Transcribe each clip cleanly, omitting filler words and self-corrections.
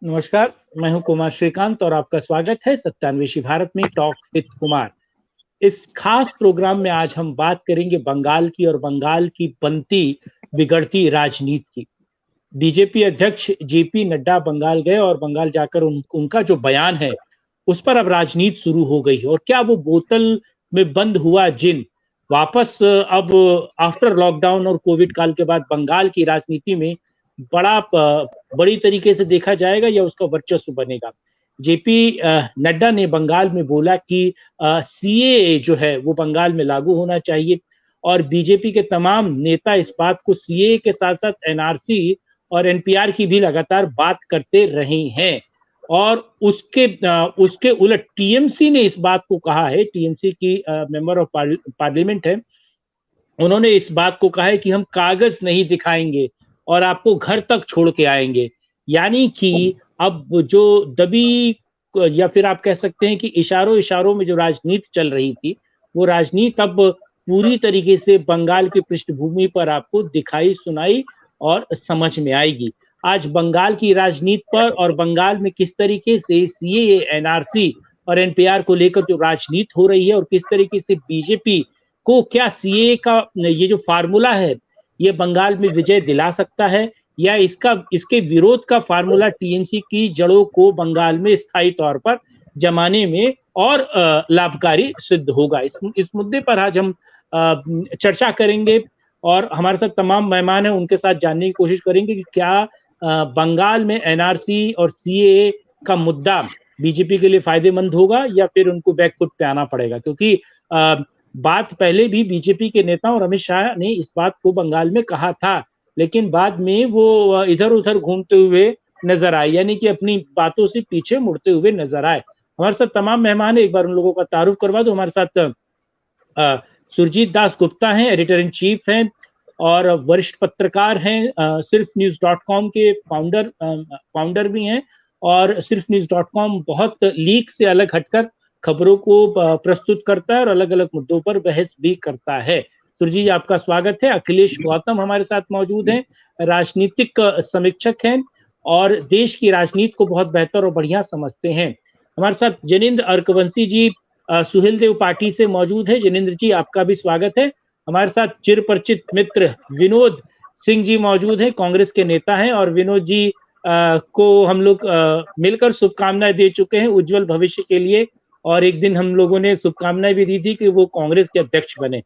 नमस्कार। मैं हूं कुमार श्रीकांत और आपका स्वागत है सत्यान्वेशी भारत में टॉक विद कुमार। इस खास प्रोग्राम में आज हम बात करेंगे बंगाल की और बंगाल की बनती बिगड़ती राजनीति की। बीजेपी अध्यक्ष जेपी नड्डा बंगाल गए और बंगाल जाकर उनका जो बयान है उस पर अब राजनीति शुरू हो गई है। और क्या वो बोतल में बंद हुआ जिन वापस अब आफ्टर लॉकडाउन और कोविड काल के बाद बंगाल की राजनीति में बड़ी तरीके से देखा जाएगा या उसका वर्चस्व बनेगा। जेपी नड्डा ने बंगाल में बोला कि सीएए जो है वो बंगाल में लागू होना चाहिए और बीजेपी के तमाम नेता इस बात को सीएए के साथ साथ एनआरसी और एनपीआर की भी लगातार बात करते रहे हैं। और उसके उलट टीएमसी ने इस बात को कहा है, टीएमसी की मेंबर ऑफ पार्लियामेंट है, उन्होंने इस बात को कहा है कि हम कागज नहीं दिखाएंगे और आपको घर तक छोड़ के आएंगे। यानी कि अब जो दबी या फिर आप कह सकते हैं कि इशारों इशारों में जो राजनीति चल रही थी वो राजनीति अब पूरी तरीके से बंगाल की पृष्ठभूमि पर आपको दिखाई सुनाई और समझ में आएगी। आज बंगाल की राजनीति पर और बंगाल में किस तरीके से सीएए, एनआरसी और एनपीआर को लेकर जो राजनीति हो रही है और किस तरीके से बीजेपी को क्या सीएए का ये जो फार्मूला है ये बंगाल में विजय दिला सकता है या इसके विरोध का फार्मूला टीएमसी की जड़ों को बंगाल में स्थायी तौर पर जमाने में और लाभकारी सिद्ध होगा। इस मुद्दे पर आज हम चर्चा करेंगे और हमारे साथ तमाम मेहमान हैं, उनके साथ जानने की कोशिश करेंगे कि क्या बंगाल में एनआरसी और सीएए का मुद्दा बीजेपी के लिए फायदेमंद होगा या फिर उनको बैकफुट पे आना पड़ेगा। क्योंकि बात पहले भी बीजेपी के नेता और अमित शाह ने इस बात को बंगाल में कहा था, लेकिन बाद में वो इधर उधर घूमते हुए नजर आए, यानी कि अपनी बातों से पीछे मुड़ते हुए नजर आए। हमारे साथ तमाम मेहमान है, एक बार उन लोगों का तारुफ करवा दो। हमारे साथ सुरजीत दास गुप्ता हैं, एडिटर इन चीफ हैं और वरिष्ठ पत्रकार हैं, सिर्फ न्यूज.com के फाउंडर भी हैं और सिर्फ न्यूज.com बहुत लीक से अलग हटकर खबरों को प्रस्तुत करता है और अलग अलग मुद्दों पर बहस भी करता है। सुरजीत, आपका स्वागत है। अखिलेश गौतम हमारे साथ मौजूद हैं, राजनीतिक समीक्षक हैं और देश की राजनीति को बहुत बेहतर और बढ़िया समझते हैं। हमारे साथ जनेंद्र अर्कवंशी जी सुहेल देव पार्टी से मौजूद है। जनेंद्र जी, आपका भी स्वागत है। हमारे साथ चिर परिचित मित्र विनोद सिंह जी मौजूद हैं, कांग्रेस के नेता हैं और विनोद जी को हम लोग मिलकर शुभकामनाएं दे चुके हैं उज्जवल भविष्य के लिए और एक दिन हम लोगों ने शुभकामनाएं भी दी थी कि वो कांग्रेस के अध्यक्ष बने।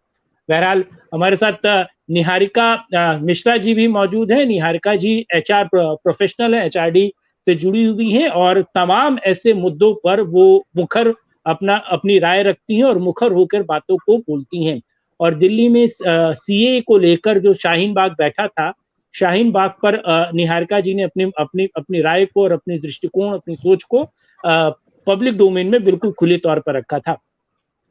बहरहाल हमारे साथ निहारिका मिश्रा जी भी मौजूद है। निहारिका जी एचआर प्रोफेशनल है, एचआरडी से जुड़ी हुई हैं और तमाम ऐसे मुद्दों पर वो मुखर अपनी राय रखती हैं और मुखर होकर बातों को बोलती हैं। और दिल्ली में सीए को लेकर जो शाहीन बाग बैठा था, शाहीन बाग पर निहारिका जी ने अपनी राय को और अपनी दृष्टिकोण, अपनी सोच को पब्लिक डोमेन में बिल्कुल खुले तौर पर रखा था।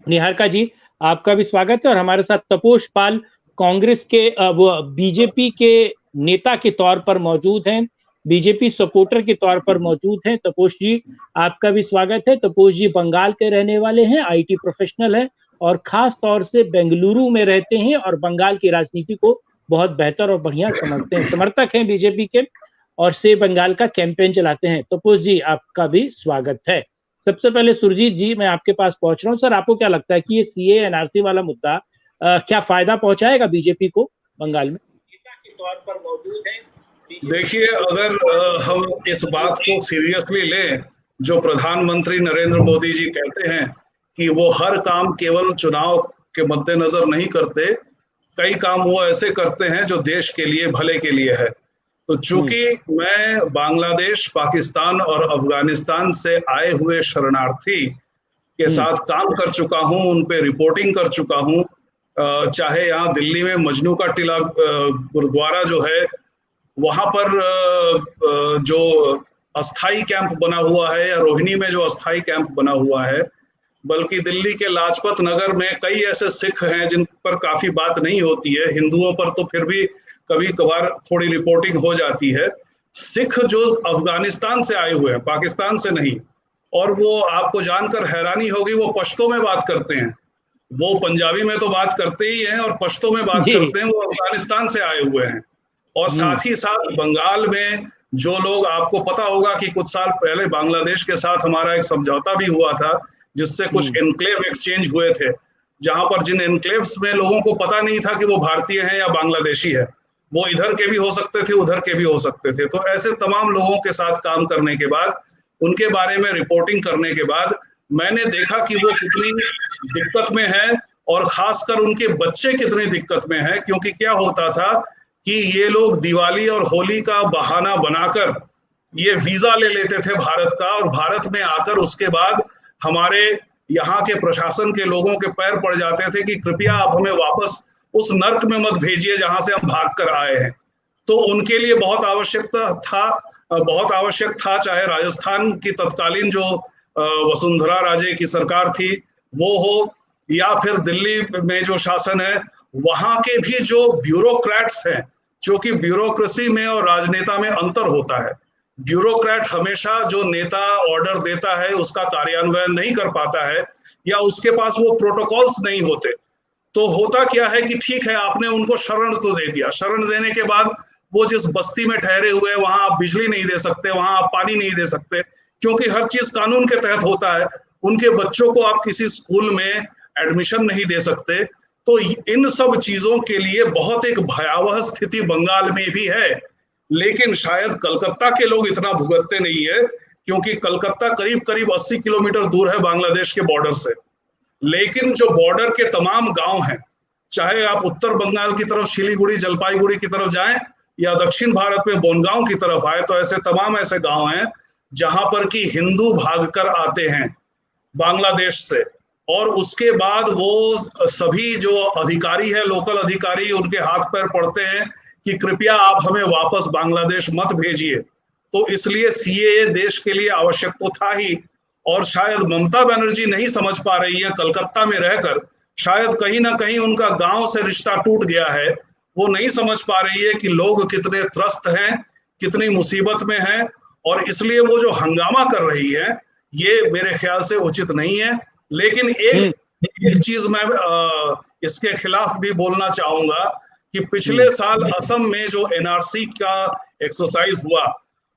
निहारिका जी, आपका भी स्वागत है। और हमारे साथ तपोष पाल कांग्रेस के वो बीजेपी के नेता के तौर पर मौजूद हैं, बीजेपी सपोर्टर के तौर पर मौजूद हैं। तपोष जी, आपका भी स्वागत है। तपोष जी बंगाल के रहने वाले हैं, आईटी प्रोफेशनल हैं और खास तौर से बेंगलुरु में रहते हैं और बंगाल की राजनीति को बहुत बेहतर और बढ़िया समझते हैं, समर्थक हैं बीजेपी के और से बंगाल का कैंपेन चलाते हैं। तपोष जी, आपका भी स्वागत है। सबसे पहले सुरजीत जी, मैं आपके पास पहुंच रहा हूं। सर, आपको क्या लगता है कि ये सीए एनआरसी वाला मुद्दा क्या फायदा पहुंचाएगा बीजेपी को बंगाल में? के तौर पर मौजूद है। देखिए, अगर हम इस बात को सीरियसली लें, जो प्रधानमंत्री नरेंद्र मोदी जी कहते हैं कि वो हर काम केवल चुनाव के मद्देनजर नहीं करते, कई काम वो ऐसे करते हैं जो देश के लिए, भले के लिए है। तो चूंकि मैं बांग्लादेश, पाकिस्तान और अफगानिस्तान से आए हुए शरणार्थी के साथ काम कर चुका हूं, उन पे रिपोर्टिंग कर चुका हूं, चाहे यहाँ दिल्ली में मजनू का टीला गुरुद्वारा जो है वहां पर जो अस्थाई कैंप बना हुआ है या रोहिणी में जो अस्थाई कैंप बना हुआ है, बल्कि दिल्ली के लाजपत नगर में कई ऐसे सिख हैं जिन पर काफी बात नहीं होती है, हिंदुओं पर तो फिर भी कभी कभार थोड़ी रिपोर्टिंग हो जाती है। सिख जो अफगानिस्तान से आए हुए हैं, पाकिस्तान से नहीं, और वो आपको जानकर हैरानी होगी, वो पश्तो में बात करते हैं। वो पंजाबी में तो बात करते ही हैं और पश्तो में बात करते हैं। वो अफगानिस्तान से आए हुए हैं और साथ ही साथ बंगाल में जो लोग, आपको पता होगा कि कुछ साल पहले बांग्लादेश के साथ हमारा एक समझौता भी हुआ था, जिससे कुछ एनक्लेव एक्सचेंज हुए थे, जहां पर जिन एनक्लेव्स में लोगों को पता नहीं था कि वो भारतीय हैं या बांग्लादेशी है, वो इधर के भी हो सकते थे, उधर के भी हो सकते थे। तो ऐसे तमाम लोगों के साथ काम करने के बाद, उनके बारे में रिपोर्टिंग करने के बाद मैंने देखा कि वो कितनी दिक्कत में है, और खासकर उनके बच्चे कितनी दिक्कत में है। क्योंकि क्या होता था कि ये लोग दिवाली और होली का बहाना बनाकर ये वीजा ले लेते थे भारत का, और भारत में आकर उसके बाद हमारे यहाँ के प्रशासन के लोगों के पैर पड़ जाते थे कि कृपया आप हमें वापस उस नर्क में मत भेजिए जहां से हम भाग कर आए हैं। तो उनके लिए बहुत आवश्यक था, चाहे राजस्थान की तत्कालीन जो वसुंधरा राजे की सरकार थी वो हो, या फिर दिल्ली में जो शासन है, वहां के भी जो ब्यूरोक्रेट्स हैं, क्योंकि ब्यूरोक्रेसी में और राजनेता में अंतर होता है। ब्यूरोक्रेट हमेशा जो नेता ऑर्डर देता है उसका कार्यान्वयन नहीं कर पाता है, या उसके पास वो प्रोटोकॉल्स नहीं होते। तो होता क्या है कि ठीक है, आपने उनको शरण तो दे दिया, शरण देने के बाद वो जिस बस्ती में ठहरे हुए, वहां आप बिजली नहीं दे सकते, वहां आप पानी नहीं दे सकते, क्योंकि हर चीज कानून के तहत होता है। उनके बच्चों को आप किसी स्कूल में एडमिशन नहीं दे सकते। तो इन सब चीजों के लिए बहुत एक भयावह स्थिति बंगाल में भी है। लेकिन शायद कलकत्ता के लोग इतना भुगतते नहीं है, क्योंकि कलकत्ता करीब करीब 80 किलोमीटर दूर है बांग्लादेश के बॉर्डर से। लेकिन जो बॉर्डर के तमाम गांव हैं, चाहे आप उत्तर बंगाल की तरफ शिलीगुड़ी जलपाईगुड़ी की तरफ जाएं, या दक्षिण भारत में बोनगांव की तरफ आए, तो ऐसे तमाम ऐसे गांव हैं जहां पर कि हिंदू भागकर आते हैं बांग्लादेश से, और उसके बाद वो सभी जो अधिकारी है, लोकल अधिकारी, उनके हाथ पैर पड़ते हैं कि कृपया आप हमें वापस बांग्लादेश मत भेजिए। तो इसलिए सीएए देश के लिए आवश्यक तो था ही, और शायद ममता बनर्जी नहीं समझ पा रही है कलकत्ता में रहकर, शायद कहीं ना कहीं उनका गांव से रिश्ता टूट गया है। वो नहीं समझ पा रही है कि लोग कितने त्रस्त हैं, कितनी मुसीबत में हैं, और इसलिए वो जो हंगामा कर रही है ये मेरे ख्याल से उचित नहीं है। लेकिन एक चीज मैं इसके खिलाफ भी बोलना चाहूंगा कि पिछले साल असम में जो एनआरसी का एक्सरसाइज हुआ,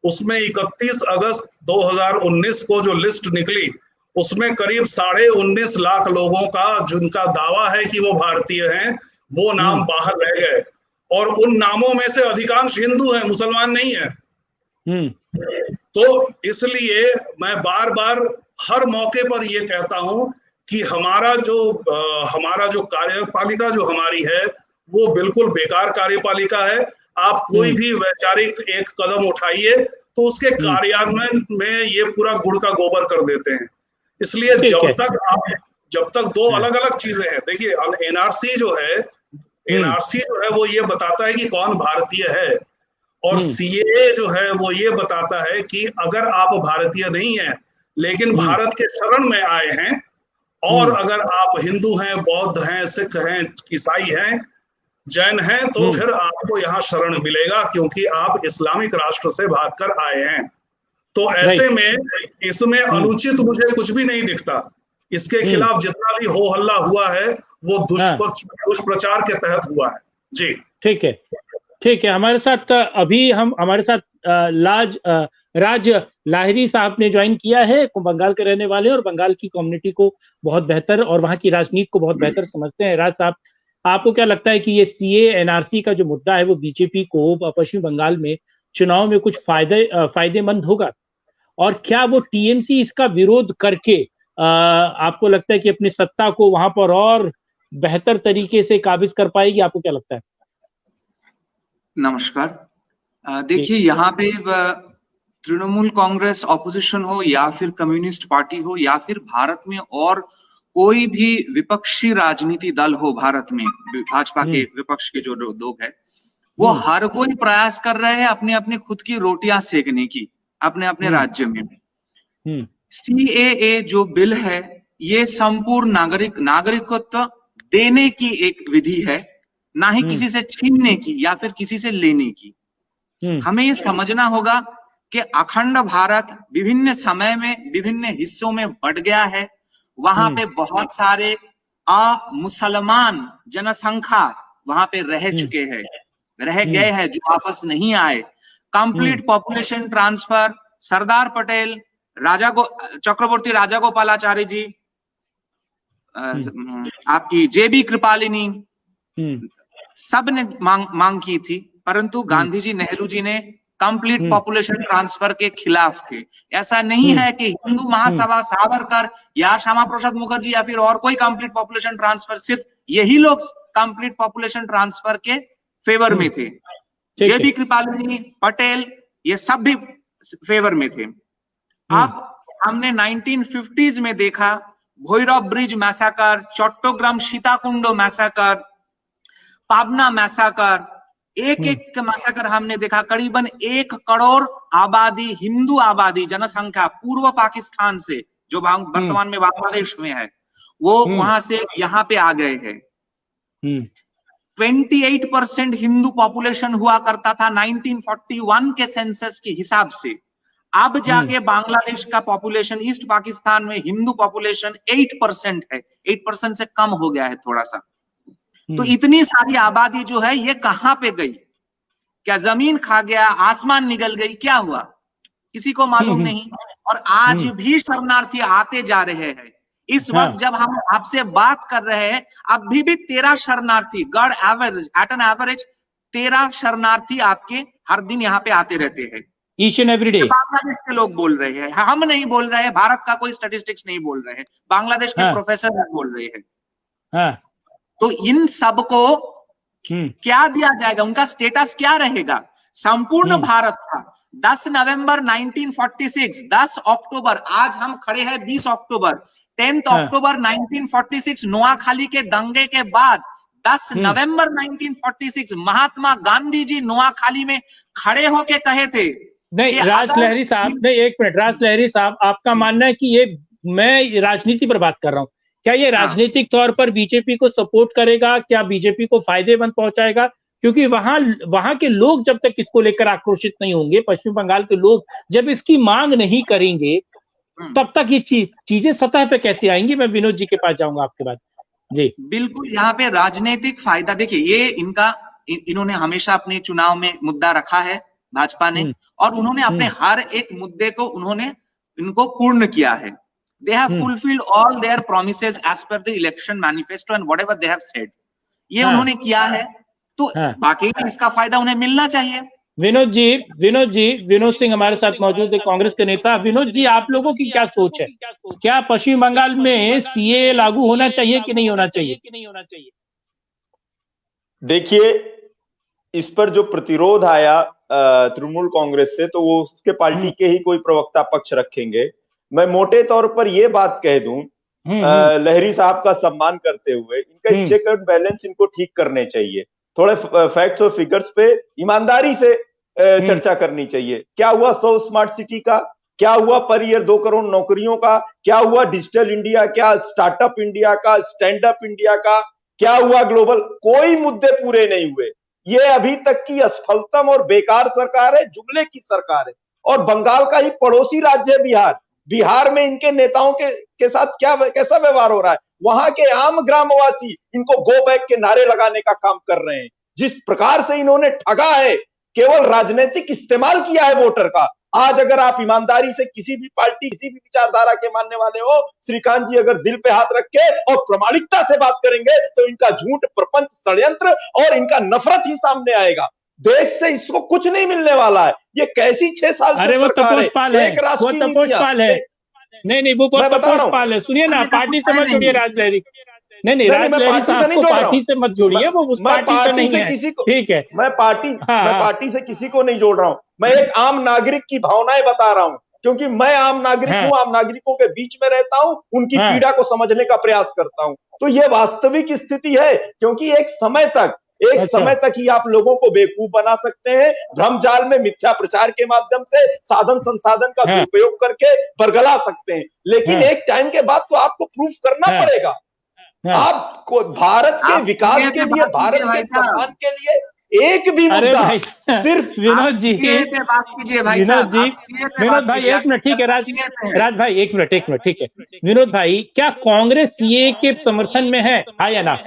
उसमें 31 अगस्त 2019 को जो लिस्ट निकली, उसमें करीब 19.5 लाख लोगों का, जिनका दावा है कि वो भारतीय हैं, वो नाम बाहर रह गए। और उन नामों में से अधिकांश हिंदू हैं, मुसलमान नहीं है। तो इसलिए मैं बार बार हर मौके पर ये कहता हूं कि हमारा जो कार्यपालिका जो हमारी है, वो बिल्कुल बेकार कार्यपालिका है। आप कोई भी वैचारिक एक कदम उठाइए तो उसके कार्यान्वयन में ये पूरा गुड़ का गोबर कर देते हैं। इसलिए जब तक दो अलग अलग चीजें हैं, देखिए एनआरसी जो है वो ये बताता है कि कौन भारतीय है, और सीएए जो है वो ये बताता है कि अगर आप भारतीय नहीं हैं लेकिन भारत के शरण में आए हैं, और अगर आप हिंदू हैं, बौद्ध हैं, सिख हैं, ईसाई हैं, जैन हैं, तो फिर आपको यहाँ शरण मिलेगा, क्योंकि आप इस्लामिक राष्ट्र से भागकर आए हैं। तो ऐसे में इसमें अनुचित मुझे कुछ भी नहीं दिखता। इसके खिलाफ जितना भी हो हल्ला हुआ है वो दुष्प्रचार के तहत हुआ है। जी ठीक है। हमारे साथ राज लाहिरी साहब ने ज्वाइन किया है, बंगाल के रहने वाले, और बंगाल की कम्युनिटी को बहुत बेहतर और वहां की राजनीति को बहुत बेहतर समझते हैं। राज साहब, आपको क्या लगता है कि ये सीए एनआरसी का जो मुद्दा है वो बीजेपी को पश्चिम बंगाल में चुनाव में कुछ फायदेमंद होगा, और क्या वो टीएमसी इसका विरोध करके आपको लगता है कि अपनी सत्ता को वहां पर और बेहतर तरीके से काबिज कर पाएगी? आपको क्या लगता है? नमस्कार। देखिए, यहाँ पे तृणमूल कांग्रेस ऑपोजिशन हो या फिर कम्युनिस्ट पार्टी हो या फिर भारत में और कोई भी विपक्षी राजनीति दल हो, भारत में भाजपा के विपक्ष के जो लोग हैं, वो हर कोई प्रयास कर रहे हैं अपने अपने खुद की रोटियां सेकने की अपने अपने राज्य में। सीएए जो बिल है, ये संपूर्ण नागरिकत्व देने की एक विधि है, ना ही किसी से छीनने की या फिर किसी से लेने की। हमें ये समझना होगा कि अखंड भारत विभिन्न समय में विभिन्न हिस्सों में बट गया है। वहां पे बहुत सारे मुसलमान जनसंख्या वहां पे रह गए हैं, जो वापस नहीं आए। Complete population transfer, Sardar Patel, चक्रवर्ती राजागोपालाचारी जी, आपकी जेबी कृपालिनी, सब ने मांग की थी, परंतु गांधी जी, नेहरू जी ने कंप्लीट पॉपुलेशन ट्रांसफर के खिलाफ थे। ऐसा नहीं है कि हिंदू महासभा, सावरकर या श्यामा प्रसाद मुखर्जी या फिर और कोई कंप्लीट पॉपुलेशन ट्रांसफर, सिर्फ यही लोग कंप्लीट पॉपुलेशन ट्रांसफर के फेवर में थे। जेबी कृपालिनी, पटेल, ये सब भी फेवर में थे। अब हमने 1950s में देखा भोईरव ब्रिज मैसाकर, चट्टोग्राम सीताकुंडो मैसाकर, पाबना मैसाकर, एक मैसाकर हमने देखा। करीबन 1 करोड़ आबादी, हिंदू आबादी, जनसंख्या पूर्व पाकिस्तान से, जो वर्तमान में बांग्लादेश में है, वो वहां से यहाँ पे आ गए हैं। 28% हिंदू पॉपुलेशन हुआ करता था 1941 के सेंसस के हिसाब से। अब जाके बांग्लादेश का पॉपुलेशन, ईस्ट पाकिस्तान में हिंदू पॉपुलेशन 8% है, 8% से कम हो गया है थोड़ा सा। तो इतनी सारी आबादी जो है ये कहां पे गई? क्या जमीन खा गया, आसमान निगल गई, क्या हुआ? किसी को मालूम नहीं। और आज भी शरणार्थी आते जा रहे हैं। इस वक्त जब हम आपसे बात कर रहे हैं, अभी भी 13 शरणार्थी, गढ़ एवरेज, एट एन एवरेज 13 शरणार्थी आपके हर दिन यहाँ पे आते रहते हैं, each and every day. Bangladesh के लोग बोल रहे हैं, हम नहीं बोल रहे हैं, भारत का कोई स्टैटिस्टिक्स नहीं बोल रहे हैं, बांग्लादेश के प्रोफेसर बोल रहे हैं। तो इन सबको क्या दिया जाएगा? उनका स्टेटस क्या रहेगा? संपूर्ण भारत का 10 नवंबर 1946, 10 अक्टूबर, आज हम खड़े हैं 20 अक्टूबर, 10 अक्टूबर 1946 नोआखाली के दंगे के बाद 10 नवंबर 1946 महात्मा गांधी जी नोआखाली में खड़े होके कहे थे। नहीं राज लहरी साहब, नहीं एक मिनट, राज लहरी साहब, आपका मानना है कि ये, मैं राजनीति पर बात कर रहा हूँ, क्या ये राजनीतिक तौर पर बीजेपी को सपोर्ट करेगा? क्या बीजेपी को फायदेमंद पहुंचाएगा? क्योंकि वहां के लोग जब तक इसको लेकर आक्रोशित नहीं होंगे, पश्चिम बंगाल के लोग जब इसकी मांग नहीं करेंगे, तब तक ये चीजें सतह पे कैसे आएंगी? मैं विनोद जी के पास जाऊंगा आपके बाद। जी बिल्कुल, यहाँ पे राजनीतिक फायदा देखिए, ये इन्होंने हमेशा अपने चुनाव में मुद्दा रखा है भाजपा ने, और उन्होंने अपने हर एक मुद्दे को इनको पूर्ण किया है। They have fulfilled all their promises as per the election manifesto and whatever they have said. ये उन्होंने किया है, तो बाकी में इसका फायदा उन्हें मिलना चाहिए। विनोद सिंह हमारे साथ मौजूद है, कांग्रेस के नेता। विनोद जी, आप लोगों की क्या सोच है? क्या पश्चिम बंगाल में सीए लागू होना चाहिए कि नहीं होना चाहिए? देखिए, इस पर जो प्रतिरोध आया तृणमूल कांग्रेस से, तो वो उसके पार्टी के ही कोई प्रवक्ता पक्ष रखेंगे। मैं मोटे तौर पर ये बात कह दूं, लहरी साहब का सम्मान करते हुए, इनका चेक एंड बैलेंस इनको ठीक करने चाहिए। थोड़े फैक्ट्स और फिगर्स पे ईमानदारी से चर्चा करनी चाहिए। क्या हुआ 100 स्मार्ट सिटी का? क्या हुआ पर ईयर 2 करोड़ नौकरियों का? क्या हुआ डिजिटल इंडिया, क्या स्टार्टअप इंडिया का, स्टैंड अप इंडिया का? क्या हुआ ग्लोबल? कोई मुद्दे पूरे नहीं हुए। ये अभी तक की असफलतम और बेकार सरकार है, जुमले की सरकार है। और बंगाल का ही पड़ोसी राज्य है बिहार में इनके नेताओं के साथ कैसा व्यवहार हो रहा है? वहां के आम ग्रामवासी इनको गो बैक के नारे लगाने का काम कर रहे हैं। जिस प्रकार से इन्होंने ठगा है, केवल राजनीतिक इस्तेमाल किया है वोटर का। आज अगर आप ईमानदारी से किसी भी पार्टी, किसी भी विचारधारा के मानने वाले हो, श्रीकांत जी अगर दिल पे हाथ रख के और प्रामाणिकता से बात करेंगे, तो इनका झूठ, प्रपंच, षड्यंत्र और इनका नफरत ही सामने आएगा। देश से इसको कुछ नहीं मिलने वाला है। ये कैसी 6 साल से सरकार है, एक राष्ट्रीय है। नहीं वो तपोसपाल है। सुनिए ना, पार्टी से मत जोड़िए राज लहरी। नहीं राज लहरी साहब को पार्टी से मत जोड़िए, वो उस पार्टी से नहीं है। ठीक है, मैं पार्टी से किसी को नहीं जोड़ रहा हूँ। मैं एक आम नागरिक की भावनाएं बता रहा हूँ, क्योंकि मैं आम नागरिक हूँ, आम नागरिकों के बीच में रहता हूँ, उनकी पीड़ा को समझने का प्रयास करता हूँ। तो ये वास्तविक स्थिति है, क्योंकि एक समय तक ही आप लोगों को बेवकूफ बना सकते हैं, भ्रमजाल में मिथ्या प्रचार के माध्यम से साधन संसाधन का दुरुपयोग करके बरगला सकते हैं। लेकिन एक टाइम के बाद तो आपको प्रूफ करना पड़ेगा। आपको भारत के विकास के लिए, भारत के सम्मान के लिए एक भी मुद्दा सिर्फ विनोद भाई 1 मिनट, ठीक है राज भाई 1 मिनट, ठीक है विनोद भाई, क्या कांग्रेस सीए के समर्थन में है, हाँ या ना?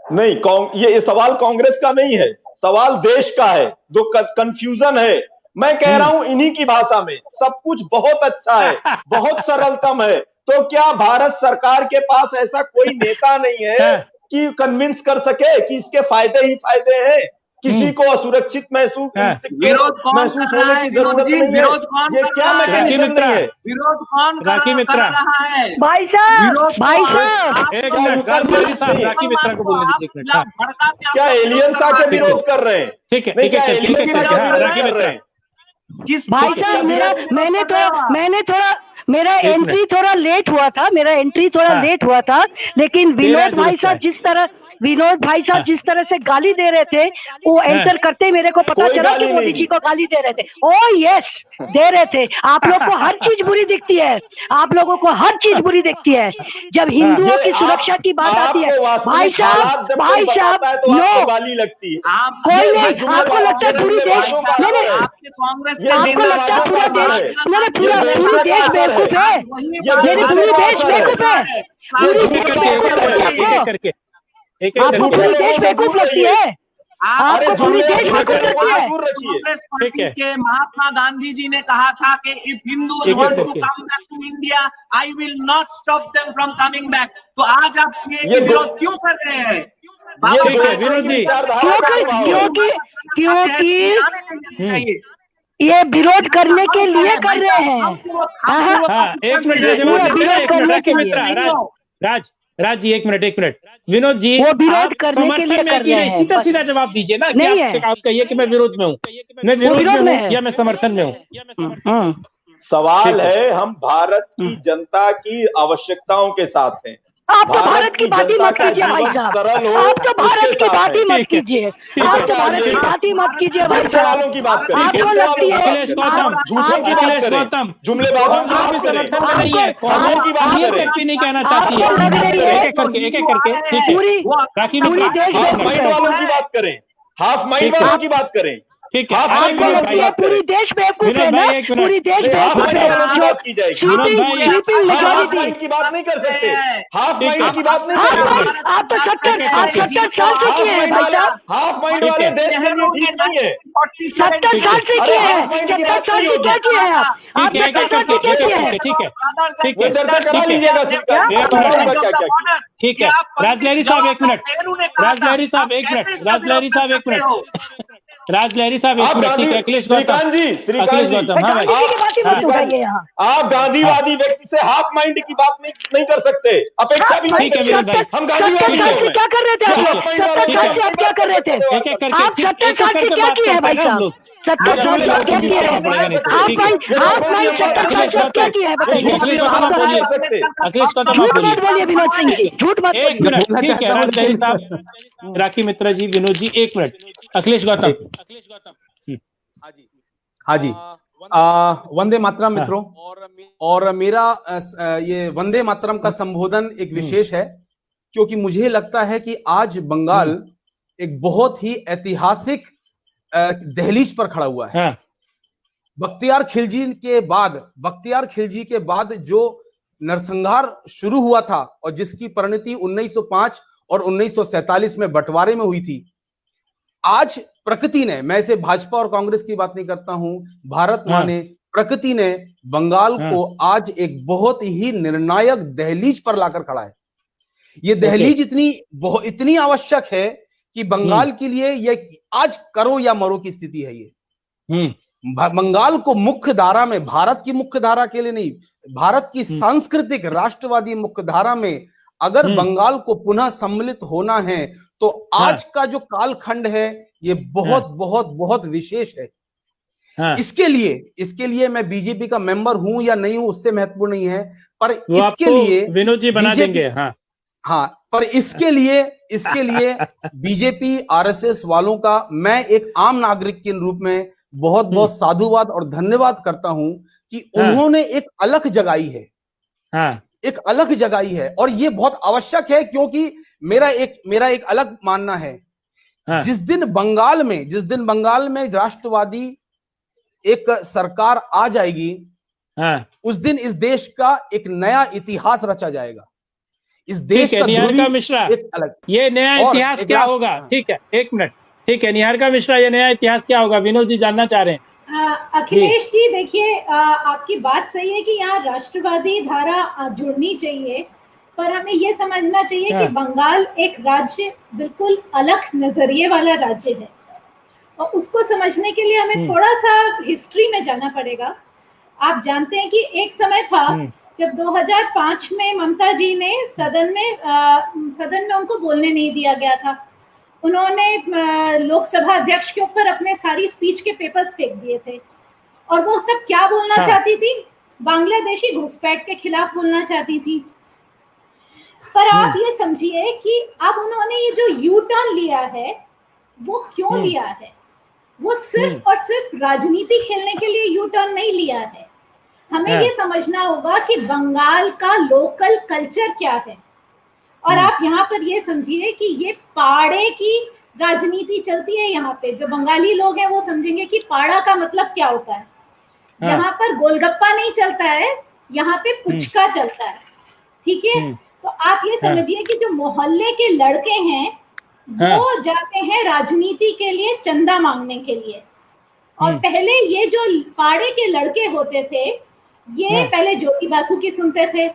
नहीं, ये सवाल कांग्रेस का नहीं है, सवाल देश का है, जो कंफ्यूजन है। मैं कह रहा हूं इन्हीं की भाषा में, सब कुछ बहुत अच्छा है, बहुत सरलतम है। तो क्या भारत सरकार के पास ऐसा कोई नेता नहीं है कि कन्विंस कर सके कि इसके फायदे ही फायदे हैं? किसी को असुरक्षित महसूस होने की जरूरत नहीं है। ये क्या मैकेनिज्म नहीं है? विरोध कौन कर रहा है? भाई साहब एक मिनट, राखी मित्रा को बोलने दीजिए। क्या एलियंस आके विरोध कर रहे हैं? ठीक है, ठीक है, राखी मित्रा। भाई साहब मेरा एंट्री थोड़ा लेट हुआ था, लेकिन विनोद भाई साहब जिस तरह से गाली दे रहे थे, वो एंटर करते ही मेरे को पता चला कि मोदी जी को गाली दे रहे थे। ओह यस, दे रहे थे। आप लोग को हर चीज बुरी दिखती है, आप लोगों को हर चीज बुरी दिखती है जब हिंदुओं की सुरक्षा की बात आती है। भाई साहब नो, गाली लगती है। कोई नहीं, आपको लगता है पूरी देश, आपको लगता है पूरा देश, पूरी देश बेवकूफ है, पूरी देश बेवकूफ है, पूरी देश बेवकूफ है। आपको पूरी देश बेवकूफ लगती है, आपको पूरी देश बेवकूफ लगती है। कांग्रेस पार्टी के महात्मा गांधी जी ने कहा था कि if Hindus want to come back to India, I will not stop them from coming back. तो आज आप सीए के विरोध क्यों कर रहे हैं? क्योंकि ये विरोध करने के लिए कर रहे हैं। एक मिनट, विरोध करने के लिए। राज जी एक मिनट, विनोद जी वो विरोध करने के लिए कर रहे हैं। सीधा जवाब दीजिए ना। नहीं है, आप कहिए कि मैं विरोध में हूँ, मैं विरोध में हूँ या मैं समर्थन में हूँ। सवाल है, हम भारत की जनता की आवश्यकताओं के साथ हैं। आप तो भारत की बात ही मत कीजिए भाई साहब, आप तो भारत की बात ही मत कीजिए, आप तो भारत की बात ही मत कीजिए भाई साहब। की बात करें, आपको लगती है झूठों की बात करें, जुमलेबाजों की बात करें, की बात करें, नहीं कहना चाहती है। एक एक करके पूरी देश हाफ माइंड वालों की बात करें, हाफ माइंड वालों की बात करें। ठीक है, आपको लगती है पूरी देश बेवकूफ है ना, पूरी देश बेवकूफ है। माइंड की बात नहीं कर सकते, हाफ माइंड की बात नहीं कर सकते। आप तो 70 साल से किए हैं भाई साहब, हाफ माइंड वाले देश के लिए ठीक नहीं है। 70 साल से किए हैं, 70 साल से क्या किए हैं आप? 70 साल से क्या किए हैं? ठीक है, चर्चा करा लीजिएगा, ठीक है। राजलहरी साहब एक मिनट, राजलहरी साहब एक मिनट, ठीक है। अखिलेश श्रीकांत जी, आप गांधीवादी व्यक्ति से हाफ माइंड की बात नहीं कर सकते, अपेक्षा भी नहीं कर सकते। हम गांधीवादी से क्या कर रहे थे आप? 70 साल से आप क्या कर रहे थे? आप 70 साल से क्या किए हैं भाई साहब? 70 साल से क्या किए हैं? आप 70 साल से क्या किए हैं बताइए। झूठ मत बोलिए विनोद सिंह जी, झूठ मत बोलिए। ठीक है, राजलहरी साहब, राखी मित्रा जी, विनोद जी एक मिनट। अखिलेश गौतम। हाँ जी, वंदे मातरम मित्रों। और मेरा ये वंदे मातरम का संबोधन एक विशेष है, क्योंकि मुझे लगता है कि आज बंगाल एक बहुत ही ऐतिहासिक दहलीज पर खड़ा हुआ है। बख्तियार खिलजी के बाद जो नरसंहार शुरू हुआ था और जिसकी परिणति 1905 और 1947 में बंटवारे में हुई थी, आज प्रकृति ने, मैं इसे भाजपा और कांग्रेस की बात नहीं करता हूं, भारत माँ ने, प्रकृति ने बंगाल को आज एक बहुत ही निर्णायक दहलीज पर लाकर खड़ा है। ये दहलीज इतनी आवश्यक है कि बंगाल के लिए ये आज करो या मरो की स्थिति है। ये बंगाल को मुख्य धारा में, भारत की मुख्य धारा के लिए नहीं, भारत की सांस्कृतिक राष्ट्रवादी मुख्य धारा में अगर बंगाल को पुनः सम्मिलित होना है तो आज का जो कालखंड है ये बहुत बहुत बहुत विशेष है। इसके लिए मैं बीजेपी का मेंबर हूं या नहीं हूं उससे महत्वपूर्ण नहीं है, पर इसके लिए विनोद जी बना देंगे। हाँ, पर इसके लिए बीजेपी आरएसएस वालों का मैं एक आम नागरिक के रूप में बहुत बहुत साधुवाद और धन्यवाद करता हूं कि उन्होंने एक अलख जगाई है, एक अलख जगाई है। और ये बहुत आवश्यक है, क्योंकि मेरा एक अलग मानना है, जिस दिन बंगाल में राष्ट्रवादी एक सरकार आ जाएगी, उस दिन इस देश का एक नया इतिहास रचा जाएगा। इस देश का मिश्रा, ये नया इतिहास क्या होगा? ठीक है, एक मिनट, ठीक है, निहारिका मिश्रा, ये नया इतिहास क्या होगा, विनोद जी जानना चाह रहे हैं। अखिलेश जी देखिए, आपकी बात सही है कि यहाँ राष्ट्रवादी धारा जुड़नी चाहिए, पर हमें ये समझना चाहिए कि बंगाल एक राज्य बिल्कुल अलग नजरिए वाला राज्य है, और उसको समझने के लिए हमें थोड़ा सा हिस्ट्री में जाना पड़ेगा। आप जानते हैं कि एक समय था जब 2005 में ममता जी ने सदन में उनको बोलने नहीं दिया गया था। उन्होंने लोकसभा अध्यक्ष के ऊपर अपने सारी स्पीच के पेपर्स फेंक दिए थे, और वो तब क्या बोलना चाहती थी, बांग्लादेशी घुसपैठ के खिलाफ बोलना चाहती थी। पर आप ये समझिए कि अब उन्होंने ये जो यू टर्न लिया है वो क्यों लिया है, वो सिर्फ और सिर्फ राजनीति खेलने के लिए यू टर्न नहीं लिया है। हमें ये समझना होगा कि बंगाल का लोकल कल्चर क्या है, और आप यहाँ पर ये समझिए कि ये पाड़े की राजनीति चलती है। यहाँ पे जो बंगाली लोग हैं वो समझेंगे कि पाड़ा का मतलब क्या होता है। यहाँ पर गोलगप्पा नहीं चलता है, यहाँ पे पुचका चलता है, ठीक है। तो आप ये समझिए कि जो मोहल्ले के लड़के हैं वो जाते हैं राजनीति के लिए चंदा मांगने के लिए, और पहले ये जो पाड़े के लड़के होते थे ये पहले ज्योति बासु की सुनते थे,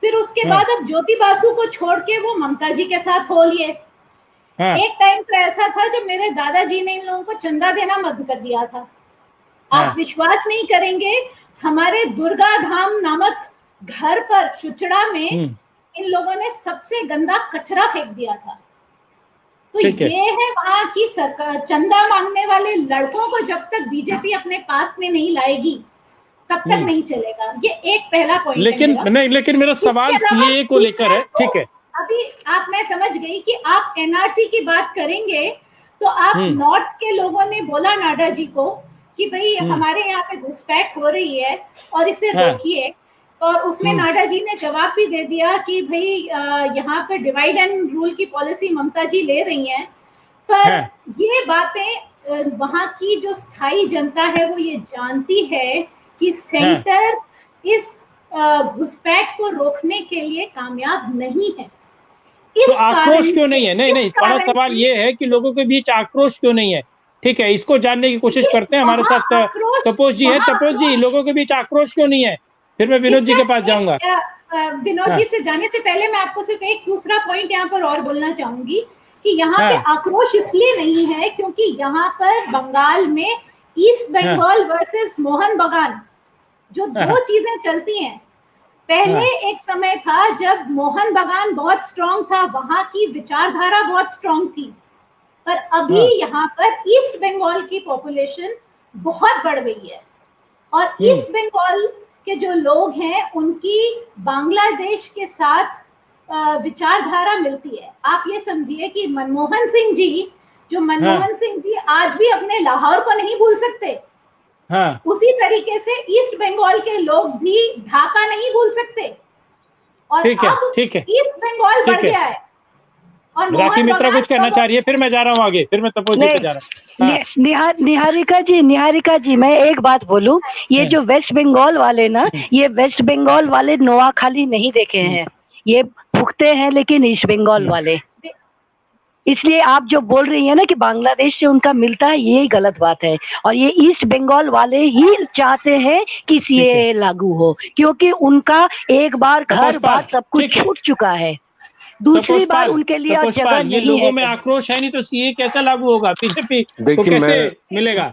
फिर उसके बाद अब ज्योति बासु को छोड़ के वो ममता जी के साथ हो लिए। एक टाइम तो ऐसा था जब मेरे दादाजी ने इन लोगों को चंदा देना बंद कर दिया था। आप विश्वास नहीं करेंगे, हमारे दुर्गा धाम नामक घर पर सुचड़ा में इन लोगों ने सबसे गंदा कचरा फेंक दिया था। तो ये है वहां की सरकार, चंदा मांगने वाले लड़कों को जब तक बीजेपी अपने पास में नहीं लाएगी तब तक नहीं चलेगा। ये एक पहला पॉइंट है। लेकिन मेरा सवाल सीएए को लेकर है, ठीक है। अभी मैं समझ गई कि आप एनआरसी की बात करेंगे, तो आप नॉर्थ के लोगों ने बोला नाडा जी को कि भाई हमारे यहाँ पे घुसपैठ हो रही है और इसे रोकिए, और उसमें नाडा जी ने जवाब भी दे दिया कि भाई यहाँ पे डिवाइड एंड रूल की पॉलिसी ममता जी ले रही हैं। पर ये बातें वहाँ की जो स्थायी जनता है वो ये जानती है कि सेंटर इस घुसपैठ को रोकने के लिए कामयाब नहीं है। तो आक्रोश क्यों नहीं है? नहीं, बड़ा सवाल ये है कि लोगों के बीच आक्रोश क्यों नहीं है? ठीक है, इसको जानने की कोशिश करते हैं। हमारे साथ तपोज जी है। तपोज जी, लोगों के बीच आक्रोश क्यों नहीं है? फिर मैं विनोद जी के पास जाऊंगा। विनोद जी से जाने से पहले मैं आपको सिर्फ एक दूसरा पॉइंट यहाँ पर और बोलना चाहूंगी कि यहाँ पे आक्रोश इसलिए नहीं है क्योंकि यहाँ पर बंगाल में ईस्ट बंगाल वर्सेस मोहन बगान जो दो चीजें चलती हैं। पहले एक समय था जब मोहन बगान बहुत स्ट्रांग था, वहां की विचारधारा बहुत स्ट्रांग थी, पर अभी यहाँ पर ईस्ट बंगाल की पॉपुलेशन बहुत बढ़ गई है, और ईस्ट बंगाल के जो लोग हैं उनकी बांग्लादेश के साथ विचारधारा मिलती है। आप ये समझिए कि मनमोहन सिंह जी आज भी अपने लाहौर को नहीं भूल सकते। उसी तरीके से ईस्ट बंगाल के लोग भी ढाका नहीं भूल सकते, और अब ईस्ट बंगाल बढ़ गया है। और राखी मित्रा कुछ कहना चाह रही है, फिर मैं जा रहा हूँ आगे, फिर मैं तपोज जी पे जा रहा हूँ। निहारिका जी मैं एक बात बोलूं, ये जो वेस्ट बंगाल वाले ना, ये वेस्ट बंगाल वाले नोआखाली नहीं देखे हैं, ये भुगते हैं लेकिन ईस्ट बंगाल वाले। इसलिए आप जो बोल रही है ना कि बांग्लादेश से उनका मिलता है, ये गलत बात है, और ये ईस्ट बंगाल वाले ही चाहते हैं कि सीएए लागू हो, क्योंकि उनका एक बार घर बार सब कुछ छूट चुका है, दूसरी बार उनके लिए जगह नहीं है। लोगों में आक्रोश है नहीं तो सीए कैसा लागू होगा? बीजेपी को कैसे मिलेगा?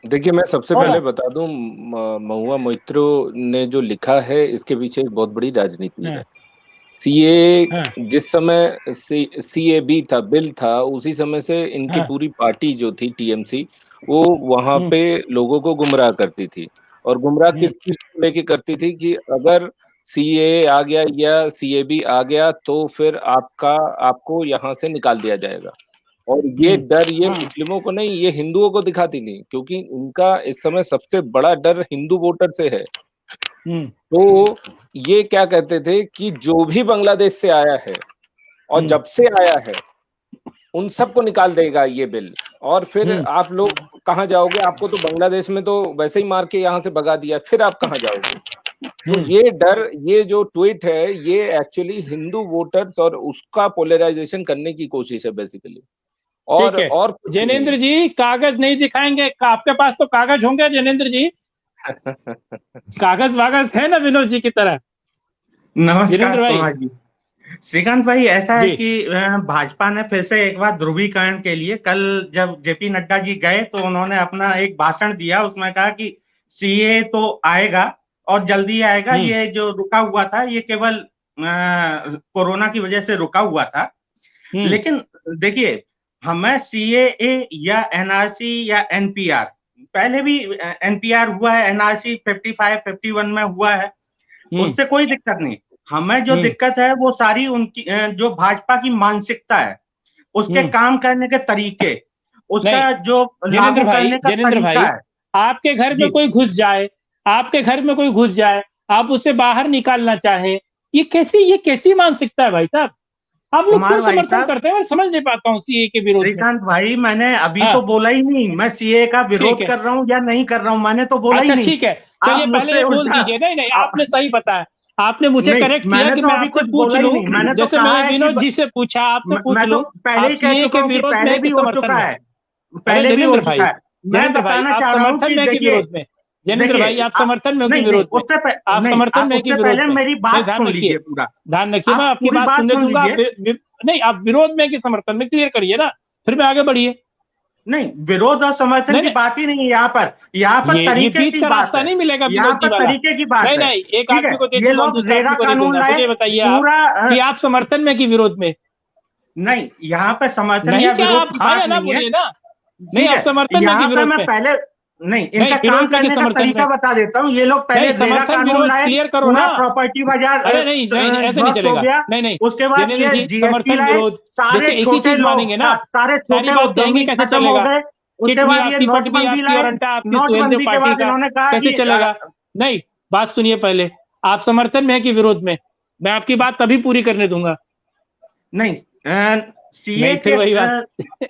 देखिए मैं सबसे पहले बता दूं, महुआ मोइत्रो ने जो लिखा है इसके पीछे एक बहुत बड़ी राजनीति है। सीए जिस समय सीएबी था, बिल था, उसी समय से इनकी पूरी पार्टी जो थी टीएमसी, वो वहां पे लोगों को गुमराह करती थी, और गुमराह किस चीज को लेके करती थी कि अगर सीए आ गया या सीएबी आ गया तो फिर आपको यहाँ से निकाल दिया जाएगा। और ये डर ये मुस्लिमों को नहीं, ये हिंदुओं को दिखाती थी, क्योंकि इनका इस समय सबसे बड़ा डर हिंदू वोटर से है। तो ये क्या कहते थे कि जो भी बांग्लादेश से आया है और जब से आया है उन सबको निकाल देगा ये बिल, और फिर आप लोग कहाँ जाओगे? आपको तो बांग्लादेश में तो वैसे ही मार के यहाँ से भगा दिया, फिर आप कहाँ जाओगे? तो ये डर, ये जो ट्वीट है, ये एक्चुअली हिंदू वोटर्स और उसका पोलराइजेशन करने की कोशिश है बेसिकली। और जैनेंद्र जी कागज नहीं दिखाएंगे, आपके पास तो कागज होंगे जैनेंद्र जी। कागज वागज है ना विनोद जी की तरह। नमस्कार भाई। कुमार जी। श्रीकांत भाई, ऐसा है कि भाजपा ने फिर से एक बार ध्रुवीकरण के लिए, कल जब जेपी नड्डा जी गए तो उन्होंने अपना एक भाषण दिया, उसमें कहा कि सीए तो आएगा और जल्दी आएगा, ये जो रुका हुआ था ये केवल कोरोना की वजह से रुका हुआ था। लेकिन देखिए, हमें सीएए या एनआरसी या एनपीआर, पहले भी एनपीआर हुआ है, एनआरसी 55, 51 में हुआ है, उससे कोई दिक्कत नहीं। हमें जो दिक्कत है वो सारी उनकी जो भाजपा की मानसिकता है, उसके काम करने के तरीके, उसका जो लागू करने का तरीका है। आपके घर में कोई घुस जाए, आपके घर में कोई घुस जाए, आप उसे बाहर निकालना चाहे, ये कैसी मानसिकता है भाई साहब? आप लोग क्यों समर्थन करते हैं? मैं समझ नहीं पाता हूँ सीए के विरोध में। श्रीकांत भाई, मैंने अभी तो बोला ही नहीं मैं सीए का विरोध कर रहा हूँ या नहीं कर रहा हूँ, मैंने तो बोला ही नहीं। ठीक है, चलिए पहले बोल दीजिए। नहीं, आपने सही बताया, आपने मुझे करेक्ट किया कि मैं आपसे पूछ लूं। जैसे मैंने विनोद जी से पूछा, आपसे पूछ लूं, पहले ही कह चुका हूं कि पहले भी हो चुका है, पहले भी हो चुका है। मैं बताना चाह रहा हूं कि देखिए, जैनेंद्र भाई आप समर्थन में विरोध में, आप समर्थन में पहले मेरी बात सुन लीजिए, पूरा ध्यान रखिए, मैं आपकी बात सुनने दूंगा। नहीं, आप विरोध में कि समर्थन में क्लियर करिए ना, फिर मैं आगे बढ़िए। नहीं, विरोध और समर्थन की बात ही नहीं है यहाँ पर तरीके की बात नहीं मिलेगा, यहाँ पर तरीके की बात है। नहीं, एक आदमी को दे ये लोग रेरा कानून लाए, मुझे बताइए पूरा कि आप समर्थन में कि विरोध में? नहीं, यहाँ पर समर्थन या विरोध की बात नहीं है ना। नहीं, आप समर्थन में कि विरोध में? पहले नहीं, इनका काम करने का तरीका बता देता हूँ। ये लोग पहले रेरा कानून लाए, क्लियर करो ना, प्रॉपर्टी बाजार, अरे नहीं ऐसे नहीं चलेगा। नहीं, उसके बाद ये जीएसटी लाए, सारे छोटे लोग, सारे छोटे उद्यमी खत्म हो गए। उसके बाद ये नोटबंदी लाए, नोटबंदी के बाद इन्होंने कहा कैसे चलेगा? नहीं, बात सुनिए पहले, आप समर्थन में है कि विरोध में? मैं आपकी बात तभी पूरी करने दूंगा। नहीं, सीए के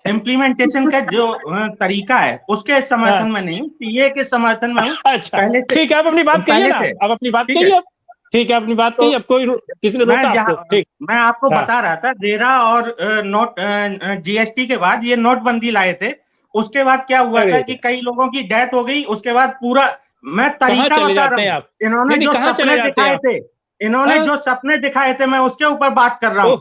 इम्प्लीमेंटेशन का जो तरीका है उसके समर्थन में नहीं, सीए के समर्थन में हूँ। अच्छा, पहले ठीक है, आप अपनी बात कहिए ना, अब अपनी बात कहिए। ठीक है, अपनी बात कहिए, अब कोई किसी ने रोका आपको? ठीक, मैं आपको बता रहा था, रेरा और जीएसटी के बाद ये नोटबंदी लाए थे। उसके बाद क्या हुआ था कि कई लोगों की डेथ हो गई। उसके बाद पूरा मैं तरीका बता रहा हूँ, इन्होंने जो सपने दिखाए थे, जो सपने दिखाए थे, मैं उसके ऊपर बात कर रहा हूँ।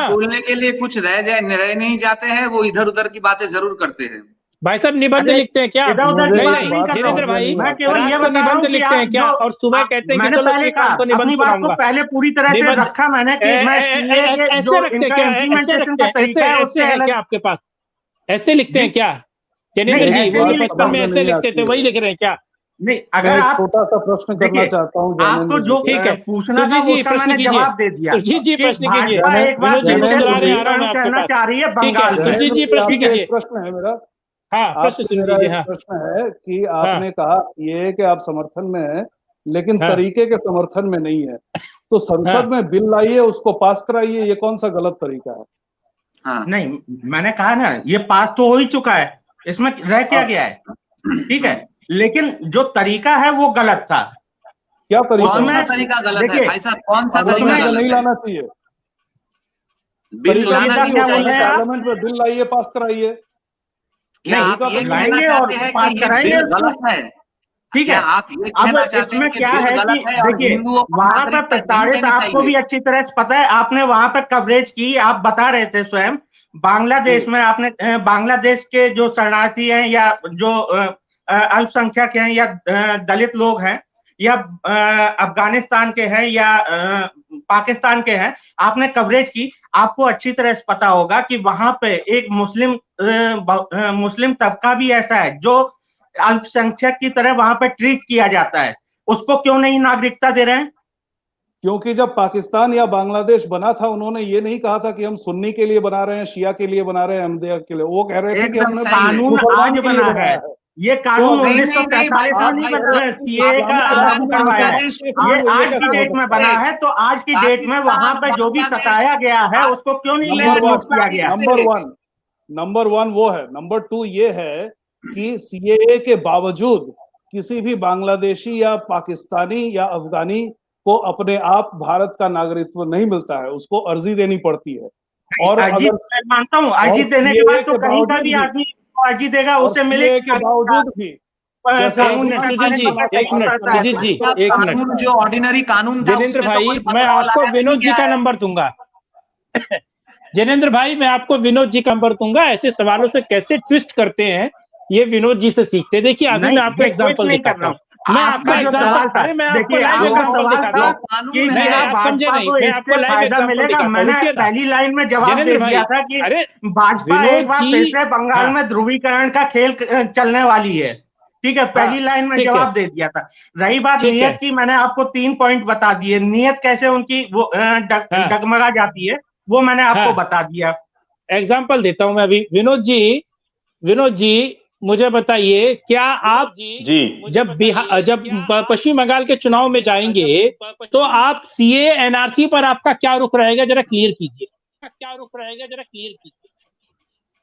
बोलने के लिए कुछ रह नहीं जाते हैं, वो इधर उधर की बातें जरूर करते हैं। भाई साहब निबंध लिखते हैं क्या? जैनेंद्र भाई, मैं केवल ये बता रहा हूँ कि लिखते हैं क्या? और सुबह कहते हैं कि चलो पहले अपनी बात को पहले पूरी तरह से रखा मैंने कि ऐसे रखते हैं क्या आपके पास? ऐसे लिखते हैं क्या जैनेंद्र जी? वो बचपन में ऐसे लिखते थे, वही लिख रहे हैं क्या? नहीं, अगर आप छोटा सा प्रश्न करना चाहता हूँ, आपको जो ठीक है पूछना था उसका मैंने जवाब दे दिया। जी प्रश्न कीजिए। एक बार कहना चाह रही है बंगाल में। जी प्रश्न कीजिए। प्रश्न है मेरा, हाँ, प्रश्न है कि आपने कहा ये कि आप समर्थन में है लेकिन तरीके के समर्थन में नहीं है, तो संसद में बिल लाइए, उसको पास कराइए, ये कौन सा गलत तरीका है? नहीं, मैंने कहा ना, ये पास तो हो ही चुका है, इसमें रह क्या गया है? ठीक है, लेकिन जो तरीका है वो गलत था। क्या तरीका? कौन सा तरीका गलत है भाई साहब? कौन सा तरीका गलत है? नहीं लाना चाहिए, बिल लाना नहीं चाहिए। पार्लियामेंट में बिल लाइए, पास कराइए। क्या आप ये कहना चाहते हैं कि ये बिल गलत है? ठीक है, आप ये कहना चाहते हैं कि बिल गलत है? देखिए, वहां पर प्रताड़ित, आपको भी अच्छी तरह से पता है, आपने वहां पर कवरेज की, आप बता रहे थे स्वयं। बांग्लादेश में आपने बांग्लादेश के जो शरणार्थी हैं या जो अल्पसंख्यक हैं या दलित लोग हैं या अफगानिस्तान के हैं या पाकिस्तान के हैं, आपने कवरेज की। आपको अच्छी तरह से पता होगा कि वहां पे एक मुस्लिम तबका भी ऐसा है जो अल्पसंख्यक की तरह वहां पे ट्रीट किया जाता है। उसको क्यों नहीं नागरिकता दे रहे हैं? क्योंकि जब पाकिस्तान या बांग्लादेश बना था, उन्होंने ये नहीं कहा था कि हम सुन्नी के लिए बना रहे हैं, शिया के लिए बना रहे हैं, अहमदिया के लिए। वो कह रहे थे कि हमने कानून आज बना है, ये कानून 1945 में नहीं बना है, सीए का लागू करवाया है, ये आज की डेट में बना है। तो आज की डेट में वहां पर जो भी सताया गया है उसको क्यों नहीं किया गया? नंबर वन वो है। नंबर टू ये है कि सीएए के बावजूद किसी भी बांग्लादेशी या पाकिस्तानी या अफगानी को अपने आप भारत का नागरिकत्व नहीं मिलता है, उसको अर्जी देनी पड़ती है। और अजीत मैं मानता हूँ, अजीत देने के बाद तो कहीं का भी आदमी अजीत देगा उसे मिलेगा के बावजूद भी कानून जो ऑर्डिनरी कानून था, जिनेंद्र भाई मैं आपको विनोद जी का नंबर दूंगा। जिनेंद्र भाई मैं आपको विनोद जी का नंबर दूंगा। ऐसे सवालों से कैसे ट्विस्ट करते हैं ये विनोद जी से सीखते। देखिए अभी मैं आपको एग्जांपल दिखाता हूँ। मैं आपको एग्जांपल, अरे मैं आपको लाइव एग्जांपल दिखाता हूँ कि नहीं आप समझे नहीं, मैं आपको लाइव एग्जांपल दिखाता हूँ। मैंने पहली लाइन में जवाब दे दिया था कि भाजपा एक बार फिर से बंगाल में ध्रुवीकरण का खेल चलने वाली है। ठीक है, पहली लाइन में जवाब दे दिया था। रही बात नियत की, मैंने आपको 3 पॉइंट बता दिए। नियत कैसे उनकी वो डगमगा जाती है वो मैंने आपको बता दिया। एग्जाम्पल देता हूं मैं अभी। विनोद जी मुझे बताइए, क्या आप जब पश्चिम बंगाल के चुनाव में जाएंगे तो आप सीए एनआरसी पर आपका क्या रुख रहेगा, जरा क्लियर कीजिए।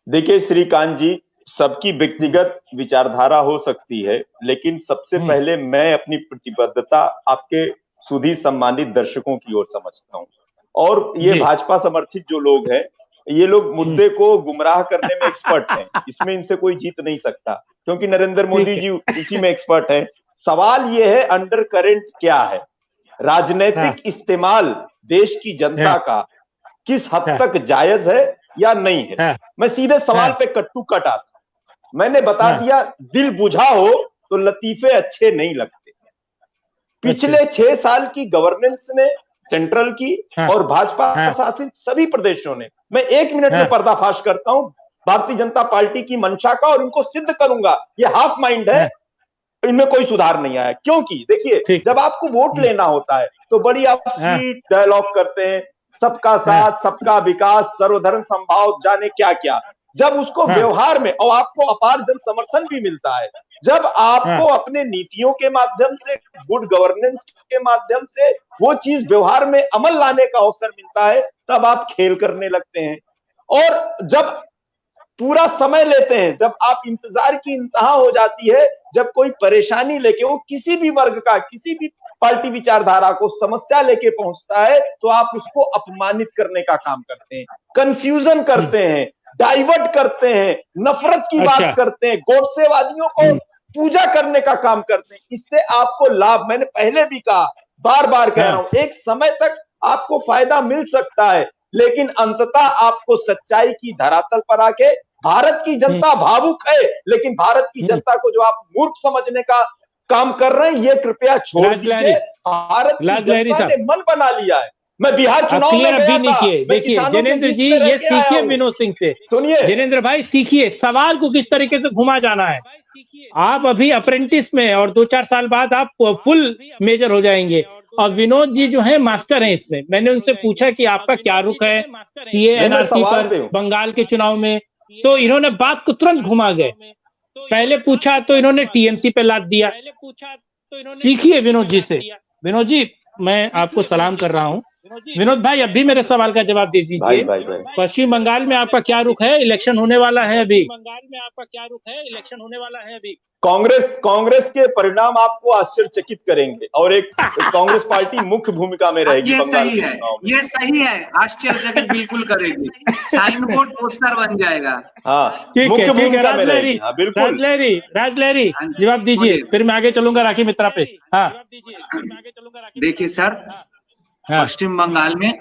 देखिए श्रीकांत जी, सबकी व्यक्तिगत विचारधारा हो सकती है, लेकिन सबसे पहले मैं अपनी प्रतिबद्धता आपके सुधी सम्मानित दर्शकों की ओर समझता हूं। और ये भाजपा समर्थित जो लोग हैं, ये लोग मुद्दे को गुमराह करने में एक्सपर्ट हैं। इसमें इनसे कोई जीत नहीं सकता, क्योंकि नरेंद्र मोदी जी इसी में एक्सपर्ट हैं। सवाल ये है अंडर करंट क्या है, राजनीतिक इस्तेमाल देश की जनता का किस हद तक जायज है या नहीं है। मैं सीधे सवाल पे कट्टू कट आता, मैंने बता दिया, दिल बुझा हो तो लतीफे अच्छे नहीं लगते। पिछले 6 साल की गवर्नेंस ने सेंट्रल की और भाजपा शासित सभी प्रदेशों ने, मैं 1 मिनट में पर्दाफाश करता हूं भारतीय जनता पार्टी की मंशा का, और इनको सिद्ध करूंगा ये हाफ माइंड है, इनमें कोई सुधार नहीं आया। क्योंकि देखिए जब आपको वोट लेना होता है तो बड़ी आप स्वीट डायलॉग करते हैं, सबका साथ सबका विकास सर्वधर्म संभाव जाने क्या क्या। जब उसको व्यवहार में, और आपको अपार जन समर्थन भी मिलता है, जब आपको अपने नीतियों के माध्यम से, गुड गवर्नेंस के माध्यम से वो चीज व्यवहार में अमल लाने का अवसर मिलता है, तब आप खेल करने लगते हैं। और जब पूरा समय लेते हैं, जब आप इंतजार की इंतहा हो जाती है, जब कोई परेशानी लेके, वो किसी भी वर्ग का, किसी भी पार्टी विचारधारा को समस्या लेके पहुंचता है, तो आप उसको अपमानित करने का काम करते हैं, कंफ्यूजन करते हैं, डाइवर्ट करते हैं, नफरत की बात करते हैं, गोडसेवादियों को पूजा करने का काम करते हैं। इससे आपको लाभ, मैंने पहले भी कहा, बार बार कह रहा हूं, एक समय तक आपको फायदा मिल सकता है, लेकिन अंततः आपको सच्चाई की धरातल पर आके, भारत की जनता भावुक है, लेकिन भारत की जनता को जो आप मूर्ख समझने का काम कर रहे हैं, ये कृपया छोड़ दीजिए। भारत की जनता ने मन बना लिया है। मैं बिहार चुनाव में गया था, देखिए जिनेंद्र जी, ये सीखिए विनोद सिंह से। सुनिए जिनेंद्र भाई, सीखिए सवाल को किस तरीके से घुमा जाना है। आप अभी अप्रेंटिस में, और 2-4 साल बाद आप फुल मेजर हो जाएंगे। और विनोद जी जो है मास्टर हैं इसमें। मैंने उनसे पूछा कि आपका क्या रुख है सीए एनआरसी पर बंगाल के चुनाव में, तो इन्होंने बात को तुरंत घुमा गए। पहले पूछा तो इन्होंने टीएमसी पे लाद दिया। सीखिए विनोद जी से। विनोद जी मैं आपको सलाम कर रहा हूँ। विनोद भाई अब भी मेरे सवाल का जवाब दे दीजिए। पश्चिम बंगाल में आपका क्या रुख है? इलेक्शन होने वाला है अभी। कांग्रेस के परिणाम आपको आश्चर्यचकित करेंगे, और एक कांग्रेस पार्टी मुख्य भूमिका में रहेगी। ये सही है, ये सही है, आश्चर्यचकित बिल्कुल करेगी। साइन बोर्ड पोस्टर बन जाएगा। हाँ, मुख्य भूमिका में रहेगी। हाँ, बिल्कुल। राजलहरी जवाब दीजिए, फिर मैं आगे चलूंगा राखी मित्रा पे। हाँ देखिए सर, पश्चिम बंगाल में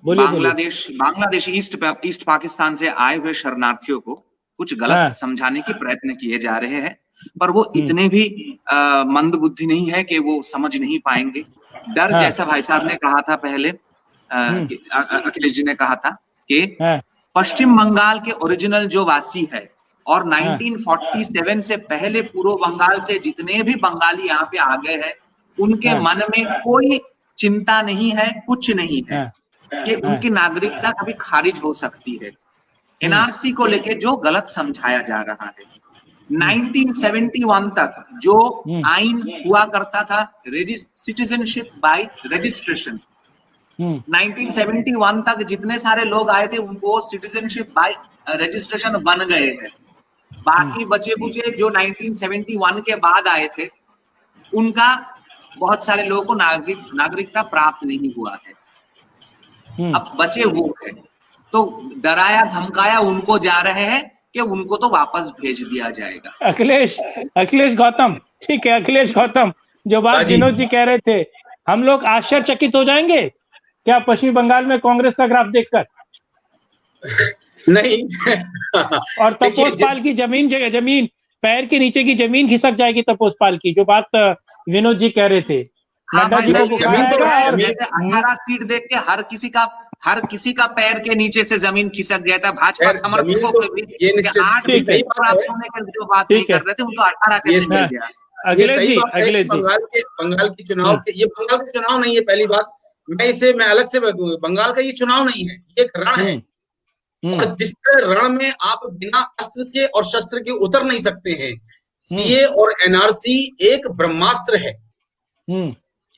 बांग्लादेश ईस्ट पाकिस्तान से आए हुए शरणार्थियों को कुछ गलत समझाने के प्रयत्न किए जा रहे हैं, पर वो इतने भी मंदबुद्धि नहीं है कि वो समझ नहीं पाएंगे। डर जैसा भाई साहब ने कहा था पहले, अखिलेश जी ने कहा था कि पश्चिम बंगाल के ओरिजिनल जो वासी है और 1947 से पहले पूर्व बंगाल से जितने भी बंगाली यहाँ पे आ गए हैं, उनके मन में कोई चिंता नहीं है, कुछ नहीं है कि उनकी नागरिकता कभी खारिज हो सकती है। एनआरसी को लेके जो गलत समझाया जा रहा है, 1971 तक जो आइन हुआ करता था, सिटीजनशिप बाय रजिस्ट्रेशन, 1971 तक जितने सारे लोग आए थे वो सिटीजनशिप बाय रजिस्ट्रेशन बन गए हैं। बाकी बचे बुचे जो 1971 के बाद आए थे, उनका बहुत सारे लोगों को नागरिकता प्राप्त नहीं हुआ है। अब बचे वो है, तो डराया धमकाया उनको जा रहे हैं कि उनको तो वापस भेज दिया जाएगा। अखिलेश गौतम, ठीक है अखिलेश गौतम, जो बात विनोद जी कह रहे थे, हम लोग आश्चर्यचकित हो जाएंगे क्या पश्चिम बंगाल में कांग्रेस का ग्राफ देखकर? नहीं और तपोस पाल की जमीन पैर के नीचे की जमीन खिसक जाएगी तपोस पाल की, जो बात विनोद जी कह रहे थे। नड्डा जी को बुखार आएगा और 18 सीट देख के हर किसी का पैर के नीचे से जमीन खिसक गया था। भाजपा समर्थकों को भी 8 सीट पर आप जो बात नहीं कर रहे थे उनको 18 कैसे मिल गया? अखिलेश जी बंगाल के चुनाव के, ये बंगाल का चुनाव नहीं है, पहली बात मैं अलग से बताऊं, बंगाल का ये चुनाव नहीं है, ये एक रण है। और जिस तरह रण में आप बिना अस्त्र के और शस्त्र के उतर नहीं सकते हैं, सीए और एनआरसी एक ब्रह्मास्त्र है।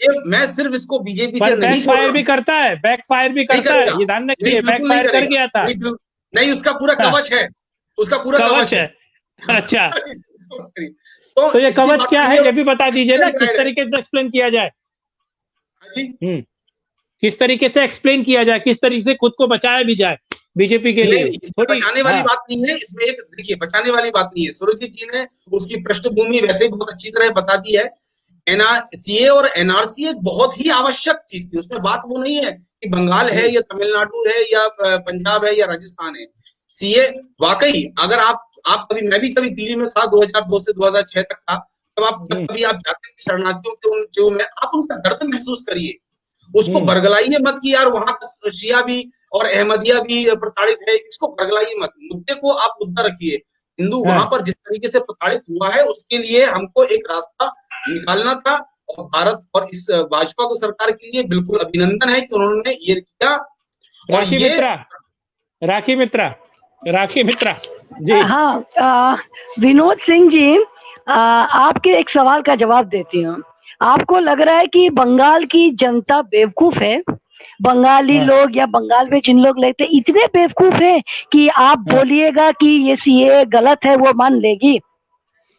ये मैं सिर्फ इसको बीजेपी से नहीं बैकफायर भी करता है, बैकफायर भी करता है, ये ध्यान रखिए, बैकफायर कर गया था। नहीं, उसका पूरा कवच है, उसका पूरा कवच है। अच्छा, तो ये कवच क्या है ये भी बता दीजिए ना, किस तरीके से एक्सप्लेन किया जाए? किस तरीके से एक्सप्लेन किया जाए, किस तरीके से खुद को बचाया भी जाए बीजेपी के लिए? बचाने वाली बात नहीं है इसमें, एक देखिए बचाने वाली बात नहीं है। सुरजीत जी ने उसकी पृष्ठभूमि वैसे ही बहुत अच्छी तरह बता दी है। सीए और एनआरसी एक बहुत ही आवश्यक चीज थी, उसमें बात वो नहीं है कि बंगाल है या तमिलनाडु है या पंजाब है या राजस्थान है। सीए वाकई, अगर आप कभी, मैं भी कभी दिल्ली में था 2002 से 2006 तक था, तब कभी आप जाते शरणार्थियों के उन जो में, आप उनका दर्द महसूस करिए, उसको बरगलाइए मत कि यार वहां शिया भी और अहमदिया भी प्रताड़ित है, इसको बरगलाइए मत, मुद्दे को आप मुद्दा रखिए। हिंदू वहां पर जिस तरीके से प्रताड़ित हुआ है उसके लिए हमको एक रास्ता निकालना था, और भारत और इस भाजपा को सरकार के लिए बिल्कुल अभिनंदन है कि उन्होंने ये किया। और राखी मित्रा जी। हाँ, विनोद सिंह जी, आपके एक सवाल का जवाब देती हूँ। आपको लग रहा है कि बंगाल की जनता बेवकूफ है? बंगाली लोग या बंगाल में जिन लोग लेते इतने बेवकूफ है कि आप बोलिएगा कि ये सीए गलत है वो मान लेगी?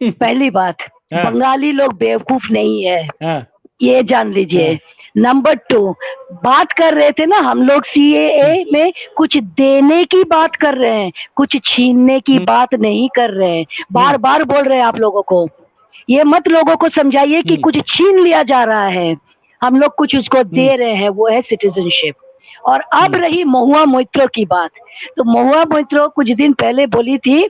पहली बात, बंगाली लोग बेवकूफ नहीं है, ये जान लीजिए। नंबर 2, बात कर रहे थे ना हम लोग सीएए में कुछ देने की बात कर रहे हैं, कुछ छीनने की बात नहीं कर रहे हैं। बार बार बोल रहे हैं आप लोगों को, ये मत लोगों को समझाइए कि कुछ छीन लिया जा रहा है, हम लोग कुछ उसको दे रहे हैं, वो है सिटीजनशिप। और अब रही महुआ मोइत्रो की बात, तो महुआ मोइत्रो कुछ दिन पहले बोली थी,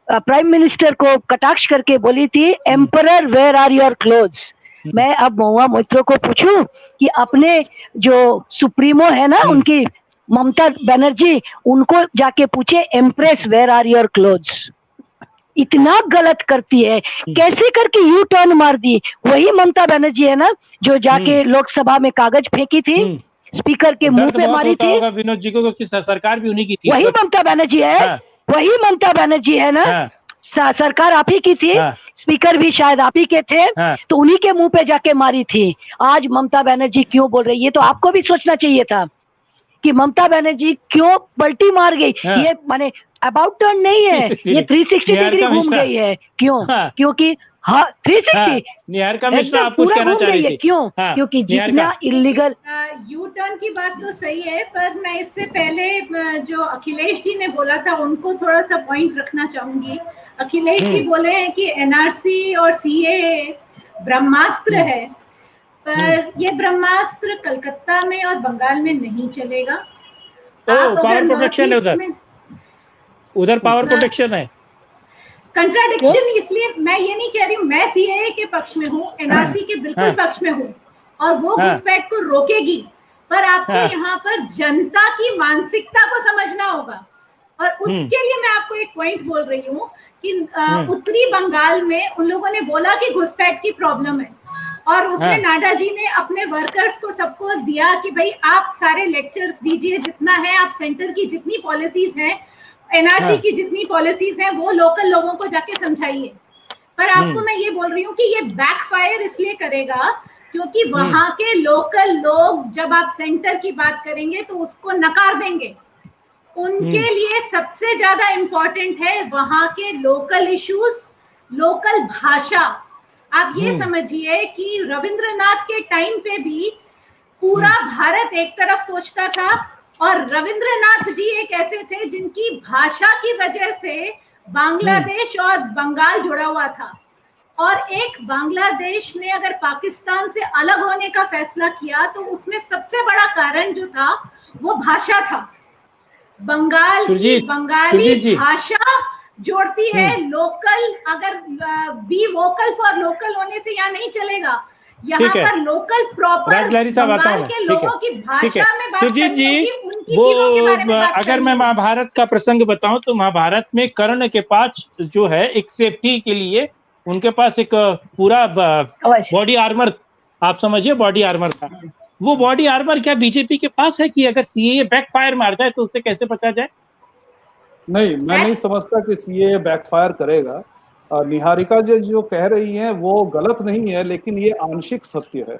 प्राइम मिनिस्टर को कटाक्ष करके बोली थी, emperor where are your clothes. मैं अब महुआ मोइत्रो को पूछूं कि अपने जो सुप्रीमो है ना उनकी ममता बनर्जी, उनको जाके पूछे empress where are your clothes. इतना गलत करती है, कैसे करके यू टर्न मार दी। वही ममता बनर्जी है ना जो जाके लोकसभा में कागज फेंकी थी, स्पीकर के मुंह पे मारी थी। विनोद जी को सरकार भी उन्हीं की थी। वही ममता बनर्जी है, वही ममता बनर्जी है ना, सरकार आप ही की थी, स्पीकर भी शायद आप ही के थे, तो उन्हीं के मुंह पे जाके मारी थी। आज ममता बनर्जी क्यों बोल रही है, तो आपको भी सोचना चाहिए था कि ममता बनर्जी क्यों पलटी मार गई। ये माने अबाउट टर्न नहीं है, ये 360 डिग्री घूम गई है। क्यों? क्योंकि 360 निहार का मिश्रा आप कुछ कहना चाह रही थी। क्यों? क्योंकि जितना इलीगल यू टर्न की बात तो सही है, पर मैं इससे पहले जो अखिलेश जी ने बोला था उनको थोड़ा सा पॉइंट रखना चाहूंगी। अखिलेश जी बोले हैं कि एनआरसी और सीए ब्रह्मास्त्र है, पर ये ब्रह्मास्त्र कलकत्ता में और बंगाल में नहीं चलेगा। पावर प्रोटेक्शन है उधर पावर प्रोटेक्शन है। कंट्राडिक्शन, इसलिए मैं ये नहीं कह रही हूँ मैं सीएए के पक्ष में हूँ, एनआरसी के बिल्कुल पक्ष में हूँ, और वो घुसपैठ को रोकेगी, पर आपको यहाँ पर जनता की मानसिकता को समझना होगा। और उसके लिए मैं आपको एक पॉइंट बोल रही हूँ कि उत्तरी बंगाल में उन लोगों ने बोला कि घुसपैठ की प्रॉब्लम है, और उसमें नाडा जी ने अपने वर्कर्स को सबको दिया कि भाई आप सारे लेक्चर्स दीजिए जितना है, आप सेंटर की जितनी पॉलिसीज हैं, एनआरसी की जितनी पॉलिसीज हैं, वो लोकल लोगों को जाके समझाइए। पर आपको मैं ये बोल रही हूँ कि ये बैकफायर इसलिए करेगा क्योंकि वहां के लोकल लोग जब आप सेंटर की बात करेंगे तो उसको नकार देंगे। उनके लिए सबसे ज्यादा इम्पोर्टेंट है वहां के लोकल इश्यूज, लोकल भाषा। आप ये समझिए कि रविंद्रनाथ के टाइम पे भी पूरा भारत एक तरफ सोचता था और रविंद्रनाथ जी एक ऐसे थे जिनकी भाषा की वजह से बांग्लादेश और बंगाल जुड़ा हुआ था, और एक बांग्लादेश ने अगर पाकिस्तान से अलग होने का फैसला किया तो उसमें सबसे बड़ा कारण जो था वो भाषा था। बंगाल की बंगाली भाषा जोड़ती है लोकल, अगर बी वोकल फॉर लोकल होने से यहाँ नहीं चलेगा। यहाँ पर लोकल प्रॉपर बंगाल के लोगों की भाषा में बात करनी होगी, उनकी चीजों के बारे में बात करनी। अगर मैं महाभारत का प्रसंग बताऊं तो महाभारत में कर्ण के पास जो है एक सेफ्टी के लिए उनके पास एक पूरा बॉडी आर्मर, आप समझिए बॉडी आर्मर था। वो बॉडी आर्मर क्या बीजेपी के पास है कि अगर सीएए बैकफायर मार जाए तो उससे कैसे बचा जाए? नहीं, मैं नहीं समझता कि सीएए बैकफायर करेगा। निहारिका जी जो कह रही हैं वो गलत नहीं है, लेकिन ये आंशिक सत्य है।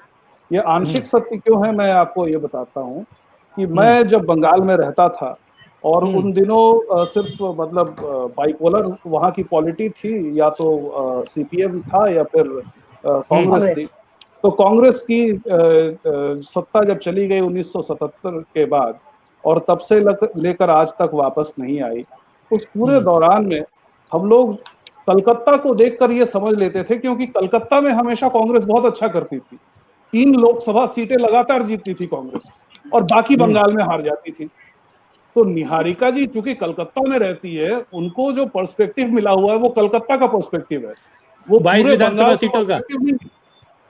ये आंशिक सत्य क्यों है, मैं आपको ये बताता हूँ कि मैं जब बंगाल में रहता था और उन दिनों सिर्फ मतलब बाइपोलर वहाँ की पॉलिटी थी, या तो सीपीएम था या फिर कांग्रेस थी। तो कांग्रेस की सत्ता जब चली गई 1977 के बाद और तब से लेकर आज तक वापस नहीं आई, उस पूरे दौरान में हम लोग कलकत्ता को देखकर ये समझ लेते थे, क्योंकि कलकत्ता में हमेशा कांग्रेस बहुत अच्छा करती थी। 3 लोकसभा सीटें लगातार जीतती थी कांग्रेस और बाकी बंगाल में हार जाती थी। तो निहारिका जी चूंकि कलकत्ता में रहती है, उनको जो पर्सपेक्टिव मिला हुआ है वो कलकत्ता का पर्सपेक्टिव है, वो 22 विधानसभा सीटों का।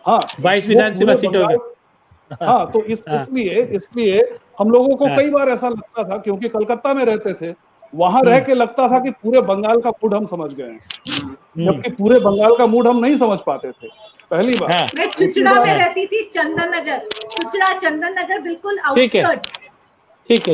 हाँ, 22 विधानसभा सीटों का। हाँ, तो इसलिए हम लोगों को कई बार ऐसा लगता था, क्योंकि कलकत्ता में रहते थे, वहां रह के लगता था कि पूरे बंगाल का मूड हम समझ गए हैं, जबकि पूरे बंगाल का मूड हम नहीं समझ पाते थे। पहली बार मैं चुचड़ा में रहती थी, चंदन नगर, चुचड़ा चंदन नगर बिल्कुल आउटस्कर्ट्स। ठीक है।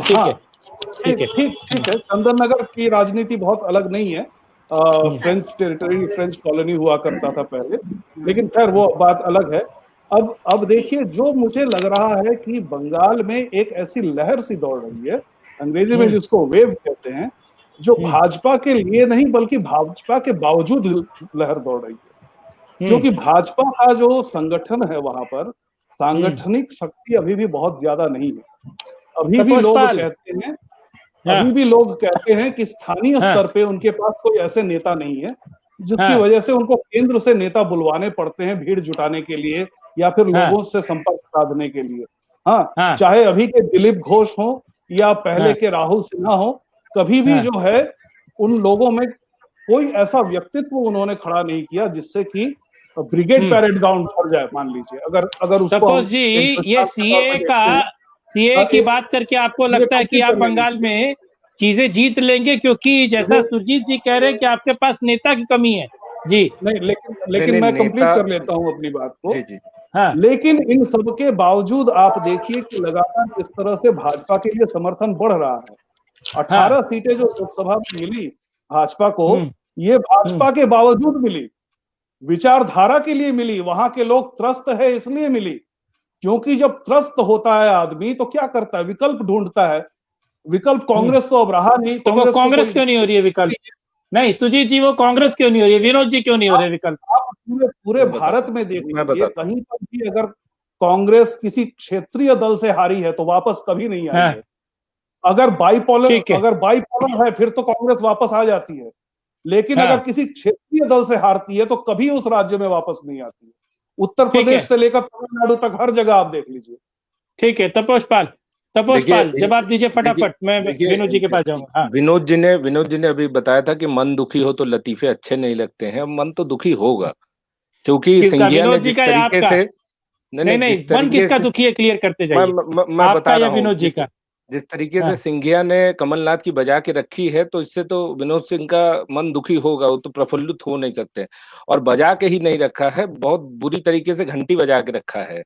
चंदन नगर की राजनीति बहुत अलग नहीं है, फ्रेंच टेरिटरी, फ्रेंच कॉलोनी हुआ करता था पहले, लेकिन खैर वो बात अलग है। अब देखिए, जो मुझे लग रहा है कि बंगाल में एक ऐसी लहर सी दौड़ रही है, अंग्रेजी में जिसको वेव कहते हैं, जो भाजपा के लिए नहीं बल्कि भाजपा के बावजूद लहर दौड़ रही है। क्योंकि भाजपा का जो संगठन है वहां पर सांगठनिक शक्ति अभी भी बहुत ज्यादा नहीं है। अभी भी लोग कहते हैं कि स्थानीय स्तर पे उनके पास कोई ऐसे नेता नहीं है, जिसकी वजह से उनको केंद्र से नेता बुलवाने पड़ते हैं भीड़ जुटाने के लिए या फिर लोगों से संपर्क साधने के लिए। चाहे अभी के दिलीप घोष हो या पहले के राहुल सिन्हा हो, कभी भी जो है उन लोगों में कोई ऐसा व्यक्तित्व उन्होंने खड़ा नहीं किया जिससे कि ब्रिगेड पैरेड ग्राउंड भर जाए। मान लीजिए अगर उसको जी ये सीए की बात करके आपको लगता है कि आप बंगाल में चीजें जीत लेंगे, क्योंकि जैसा सुरजीत जी कह रहे हैं कि आपके पास नेता की कमी है जी। नहीं, लेकिन मैं कंप्लीट कर लेता हूं अपनी बात को। लेकिन इन सब के बावजूद आप देखिए कि लगातार किस तरह से भाजपा के लिए समर्थन बढ़ रहा है। 18 सीटें जो लोकसभा में मिली भाजपा को, ये भाजपा के बावजूद मिली, विचारधारा के लिए मिली। वहां के लोग त्रस्त है इसलिए मिली, क्योंकि जब त्रस्त होता है आदमी तो क्या करता है, विकल्प ढूंढता है। विकल्प कांग्रेस तो अब रहा नहीं। तो वो कांग्रेस क्यों नहीं हो रही है विकल्प? नहीं सुजीत जी, वो कांग्रेस क्यों नहीं हो रही है? विनोद जी क्यों नहीं हो रहे विकल्प? आप पूरे भारत में देखिए, कहीं पर भी अगर कांग्रेस किसी क्षेत्रीय दल से हारी है तो वापस कभी नहीं आई है। अगर बाइपोलर है फिर तो कांग्रेस वापस आ जाती है, लेकिन अगर किसी क्षेत्रीय दल से हारती है तो कभी उस राज्य में वापस नहीं आती है। उत्तर प्रदेश से लेकर तमिलनाडु तक हर जगह आप देख लीजिए। ठीक है, तपोषपाल जवाब दीजिए फटाफट, मैं विनोद जी के पास जाऊंगा। विनोद जी ने अभी बताया था कि मन दुखी हो तो लतीफे अच्छे नहीं लगते हैं। मन तो दुखी होगा, क्योंकि सिंधिया ने जिस तरीके से नहीं मन किसका दुखी है, क्लियर करते जाइए। मैं बता रहा हूं विनोद जी का। जिस तरीके से सिंधिया ने कमलनाथ की बजा के रखी है, तो इससे तो विनोद सिंह का मन दुखी होगा, वो तो प्रफुल्लित हो नहीं सकते। और बजा के ही नहीं रखा है, बहुत बुरी तरीके से घंटी बजा के रखा है।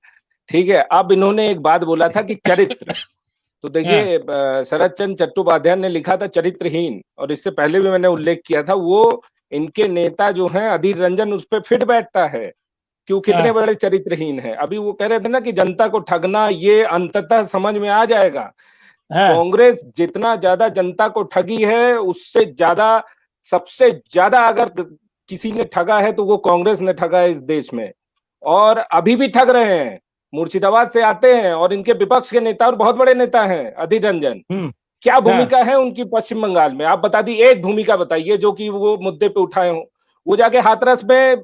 ठीक है, अब इन्होंने एक बात बोला था कि चरित्र, तो देखिए शरद चंद्र चट्टोपाध्याय ने लिखा था चरित्रहीन, और इससे पहले भी मैंने उल्लेख किया था। वो इनके नेता जो हैं अधीर रंजन उस पर फिट बैठता है कि वो कितने बड़े चरित्रहीन है। अभी वो कह रहे थे ना कि जनता को ठगना ये अंततः समझ में आ जाएगा। कांग्रेस जितना ज्यादा जनता को ठगी है, उससे ज्यादा, सबसे ज्यादा अगर किसी ने ठगा है तो वो कांग्रेस ने ठगा है इस देश में, और अभी भी ठग रहे हैं। मुर्शिदाबाद से आते हैं और इनके विपक्ष के नेता और बहुत बड़े नेता हैं अधीर रंजन, क्या भूमिका है उनकी पश्चिम बंगाल में? आप बता दी, एक भूमिका बताइए जो कि वो मुद्दे पे उठाए हो। वो जाके हाथरस में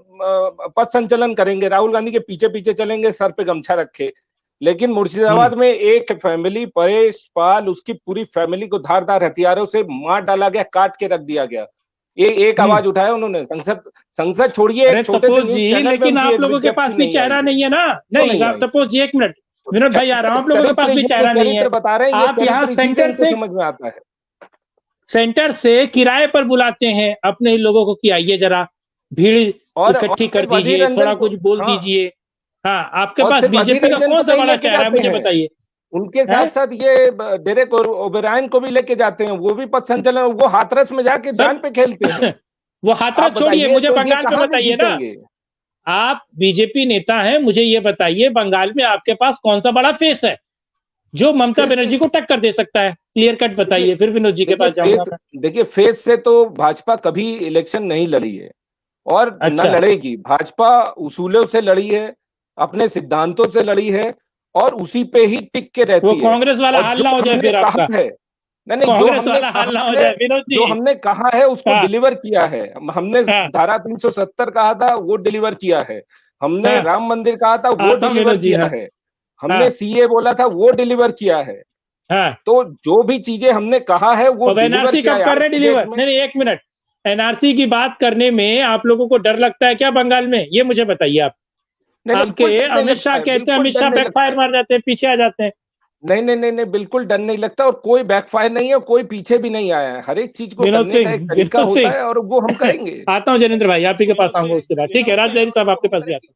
पथ संचलन करेंगे, राहुल गांधी के पीछे पीछे चलेंगे, सर पे गमछा रखे। लेकिन मुर्शिदाबाद में एक फैमिली, परेश पाल, उसकी पूरी फैमिली को धारदार हथियारों से मार डाला गया, काट के रख दिया गया। ये एक आवाज उठाया उन्होंने। संसद छोड़िए, एक छोटे से न्यूज़ चैनल, लेकिन आप लोगों के पास भी चेहरा नहीं है ना। नहीं, तपोज जी, एक मिनट, विनोद भाई आ रहा हूं। आप लोगों के पास भी चेहरा नहीं है। बता रहे हैं, आप यहाँ सेंटर से समझ में आता है, सेंटर से किराए पर बुलाते हैं अपने लोगों को कि आइए जरा भीड़ इकट्ठी कर दीजिए, थोड़ा कुछ बोल दीजिए। हाँ, आपके पास बीजेपी का कौन सा बड़ा चेहरा है, मुझे बताइए। उनके साथ साथ ये डेरेक ओबेरायन को भी लेके जाते हैं, वो भी पथ संचलन, वो हाथरस में जाके जान पे खेलते हैं। वो हाथरस छोड़िए, मुझे बंगाल में बताइए ना। आप बीजेपी नेता हैं, मुझे ये बताइए बंगाल में आपके पास कौन सा बड़ा फेस है जो ममता बनर्जी को टक्कर दे सकता है? क्लियर कट बताइए, फिर विनोद जी के पास जाऊंगा। देखिए, फेस से तो भाजपा कभी इलेक्शन नहीं लड़ी है और न लड़ेगी। भाजपा उसूलों से लड़ी है, अपने सिद्धांतों से लड़ी है और उसी पे ही टिक के रहती है। वो कांग्रेस वाला हाल ना हो जाए फिर आपका। नहीं, जो हमने कहा है उसको डिलीवर किया है। हमने धारा 370 कहा था, वो डिलीवर किया है। हमने राम मंदिर कहा था, वो डिलीवर किया है। हमने सीए बोला था, वो डिलीवर किया है। तो जो भी चीजें हमने कहा है वो एनआरसी कब कर रहे डिलीवर? नहीं, एक मिनट, एनआरसी की बात करने में आप लोगों को डर लगता है क्या बंगाल में? ये मुझे बताइए आप। आपके अमित शाह कहते हैं, अमित शाह बैकफायर मार जाते हैं, पीछे आ जाते हैं। नहीं, बिल्कुल डर नहीं लगता और कोई बैकफायर नहीं है, कोई पीछे भी नहीं आया है। हर एक चीज को करने का एक तरीका होता है और वो हम करेंगे। आता हूँ जनेंद्र भाई, आप ही के पास आऊंगा उसके बाद। ठीक है, राजधारी साहब आपके पास भी आता हूँ।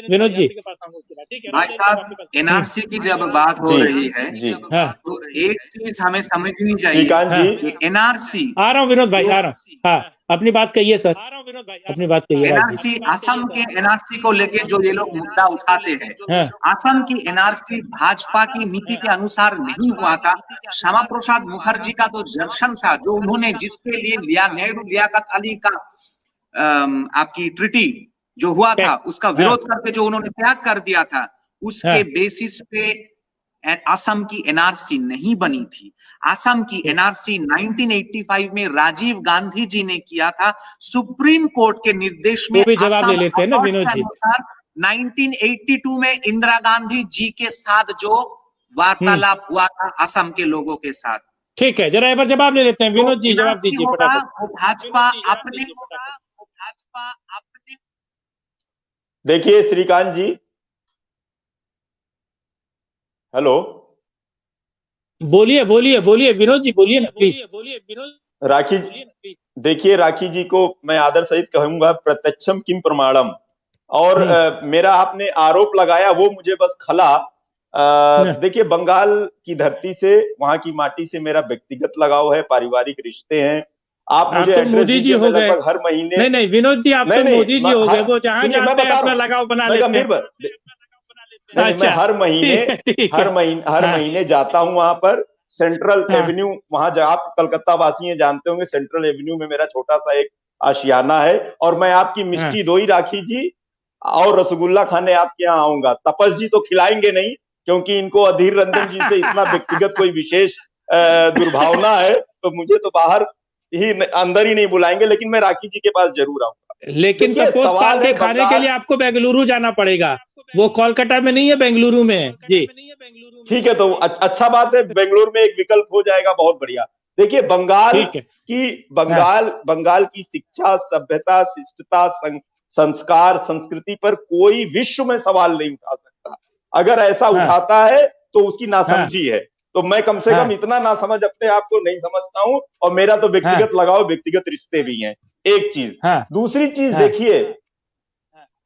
विनोद जी, भाई साहब, एनआरसी की जब बात हो रही है तो एक चीज हमें समझनी चाहिए, एनआरसी। आ रहा हूँ विनोद भाई, आ रहा हूँ। हाँ, अपनी बात कहिए सर, अपनी बात कहिए। एनआरसी, असम के एनआरसी को लेके जो ये लोग मुद्दा उठाते हैं, असम की एनआरसी भाजपा की नीति के अनुसार नहीं हुआ था। श्यामा प्रसाद मुखर्जी का तो दर्शन था, जो उन्होंने जिसके लिए नेहरू लियाकत अली का आपकी ट्रीटी जो हुआ था उसका विरोध करके जो उन्होंने त्याग कर दिया था, उसके बेसिस पे असम की एनआरसी नहीं बनी थी। असम की एनआरसी 1985 में राजीव गांधी जी ने किया था, सुप्रीम कोर्ट के निर्देश में। जवाब ले लेते हैं ना विनोद जी। 1982 में इंदिरा गांधी जी के साथ जो वार्तालाप हुआ था असम के लोगों के साथ। ठीक है, जरा एक बार जवाब ले लेते हैं विनोद जी, जवाब दीजिए फटाफट। भाजपा अपने देखिए श्रीकांत जी, हेलो, बोलिए विनोद जी, बोलिए ना प्लीज। राखी, देखिए राखी जी को मैं आदर सहित कहूंगा प्रत्यक्षम किम प्रमाणम। और मेरा आपने आरोप लगाया वो मुझे बस खला। देखिए, बंगाल की धरती से, वहां की माटी से मेरा व्यक्तिगत लगाव है, पारिवारिक रिश्ते हैं। आप मुझे तो मोदी जी हो गए हर महीने। नहीं विनोद जी, आप तो मोदी जी हो गए, वो जहां जाते हैं अपना लगाव बना लेते हैं। मैं हर महीने जाता हूं वहां पर सेंट्रल एवेन्यू। वहां आप कलकत्ता वासी हैं, जानते होंगे, सेंट्रल एवेन्यू में मेरा छोटा सा एक आशियाना है। और मैं आपकी मिष्टी दोई राखी जी और रसगुल्ला खाने आपके यहाँ आऊंगा। तपस जी तो खिलाएंगे नहीं, क्योंकि इनको अधीर रंजन जी से इतना व्यक्तिगत कोई विशेष दुर्भावना है, तो मुझे तो बाहर ही, अंदर ही नहीं बुलाएंगे। लेकिन मैं राखी जी के पास जरूर आऊंगा। लेकिन सवाल के खाने के लिए आपको बेंगलुरु जाना पड़ेगा, वो कोलकाता में नहीं है, बेंगलुरु में है जी। ठीक है, तो अच्छा बात है, बेंगलुरु में एक विकल्प हो जाएगा, बहुत बढ़िया। देखिए, बंगाल की शिक्षा, सभ्यता, शिष्टता, संस्कार, संस्कृति पर कोई विश्व में सवाल नहीं उठा सकता। अगर ऐसा उठाता है तो उसकी नासमझी है। तो मैं कम से कम इतना नासमझ अपने आप को नहीं समझता हूं, और मेरा तो व्यक्तिगत लगाव, व्यक्तिगत रिश्ते भी हैं, एक चीज। दूसरी चीज देखिए,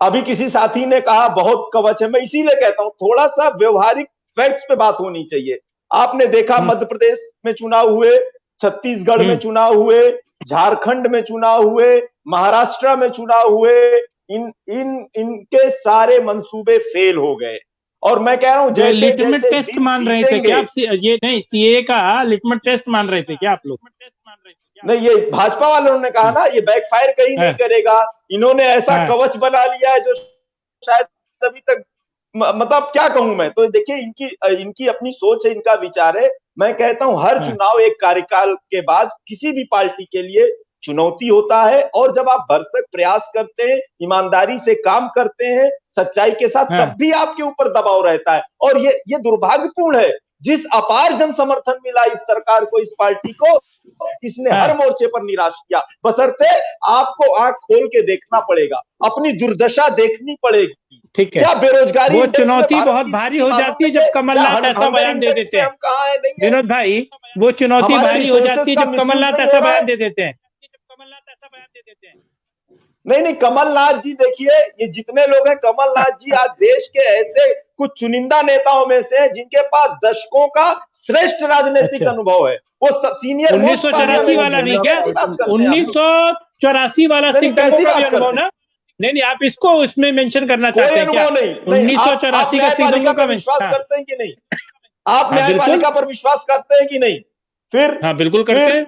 अभी किसी साथी ने कहा बहुत कवच है, मैं इसीलिए कहता हूं थोड़ा सा व्यवहारिक फैक्ट्स पे बात होनी चाहिए। आपने देखा मध्य प्रदेश में चुनाव हुए, छत्तीसगढ़ में चुनाव हुए, झारखंड में चुनाव हुए, महाराष्ट्र में चुनाव हुए, इनके सारे मंसूबे फेल हो गए। और मैं कह रहा हूं जैसे लिटमस टेस्ट मान रहे थे क्या आप? ये नहीं, सीए का लिटमस टेस्ट मान रहे थे क्या आप लोग? नहीं, ये भाजपा वालों ने कहा ना, ये बैकफायर कहीं नहीं करेगा। इन्होंने ऐसा कवच बना लिया है जो शायद अभी तक मतलब क्या कहूं मैं, तो देखिए इनकी अपनी सोच है, इनका विचार है। मैं कहता हूं हर चुनाव एक कार्यकाल के बाद किसी भी पार्टी के लिए चुनौती होता है, और जब आप भरसक प्रयास करते हैं, ईमानदारी से काम करते हैं, सच्चाई के साथ, तब भी आपके ऊपर दबाव रहता है। और ये दुर्भाग्यपूर्ण है, जिस अपार जन समर्थन मिला इस सरकार को, इस पार्टी को, इसने हर मोर्चे पर निराश किया। बशर्ते आपको आंख खोल के देखना पड़ेगा, अपनी दुर्दशा देखनी पड़ेगी। ठीक है, क्या बेरोजगारी, वो चुनौती बहुत भारी हो जाती है जब कमलनाथ ऐसा बयान दे देते हैं। विनोद भाई, वो चुनौती भारी हो जाती है जब कमलनाथ ऐसा बयान दे देते हैं। नहीं, कमलनाथ जी देखिए, ये जितने लोग हैं, कमलनाथ जी आज देश के ऐसे कुछ चुनिंदा नेताओं में से हैं जिनके पास दशकों का श्रेष्ठ राजनीतिक अनुभव है। वो सीनियर 1984 वाला भी क्या, 1984 वाला सिंह का भी अनुभव ना? नहीं, आप इसको उसमें मेंशन करना चाहते हैं क्या? 1984 का सिंह का विश्वास करते हैं कि नहीं? आप न्यायपालिका पर विश्वास करते हैं कि नहीं? फिर हाँ, बिल्कुल करते हैं।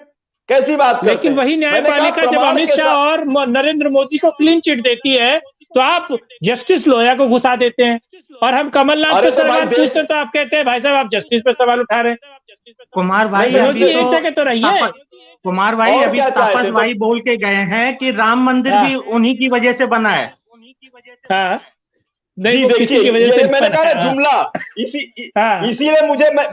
कैसी बात? लेकिन वही न्यायपालिका जब अमित शाह और नरेंद्र मोदी को क्लीन चिट देती है तो आप जस्टिस लोया को घुसा देते हैं, और हम कमलनाथ पे सवाल पूछते तो आप कहते हैं भाई साहब आप जस्टिस पे सवाल उठा रहे हैं। कुमार भाई एक जगह तो रहिए। कुमार भाई अभी तापस भाई बोल के गए हैं कि राम मंदिर भी उन्हीं की वजह से बना है। हाँ, जी देखिए, ये मैंने कहा ना जुमला, इसीलिए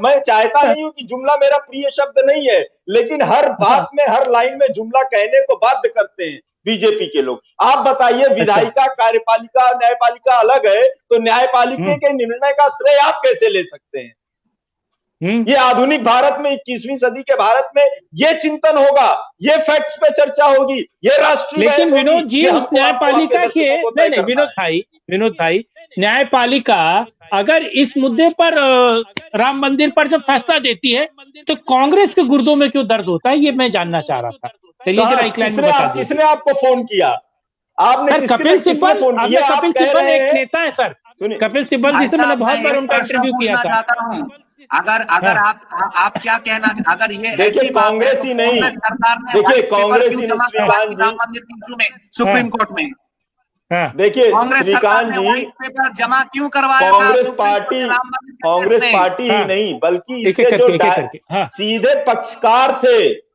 मैं चाहता नहीं हूं कि जुमला मेरा प्रिय शब्द नहीं है, लेकिन हर बात में, हर लाइन में जुमला कहने को बाध्य करते हैं बीजेपी के लोग। आप बताइए, विधायिका, कार्यपालिका, न्यायपालिका अलग है, तो न्यायपालिका के निर्णय का श्रेय आप कैसे ले सकते हैं? ये आधुनिक भारत में, 21वीं सदी के भारत में ये चिंतन होगा, ये फैक्ट्स पे चर्चा होगी, ये राष्ट्रीय। लेकिन विनोद जी, उस न्यायपालिका के नहीं, विनोद भाई, न्यायपालिका अगर इस मुद्दे पर राम मंदिर पर जब फैसला देती है तो कांग्रेस के गुर्दों में क्यों दर्द होता है, ये मैं जानना चाह रहा था। चलिए जरा एक लाइन में बता दीजिए। किसने आपको फोन किया? आपने कपिल सिब्बल, कपिल सिब्बल एक नेता है सर। कपिल सिब्बल जी से मैंने बहुत बार उनका इंटरव्यू किया था। अगर आप क्या कहना, अगर ये देखिए कांग्रेस ही नहीं, देखिए कांग्रेस ही नहीं, श्रीकांत राम मंदिर के इशू में सुप्रीम कोर्ट में, देखिए श्रीकांत जी, पेपर जमा क्यों करवाया? कांग्रेस पार्टी ही नहीं, बल्कि इसके जो सीधे पक्षकार थे,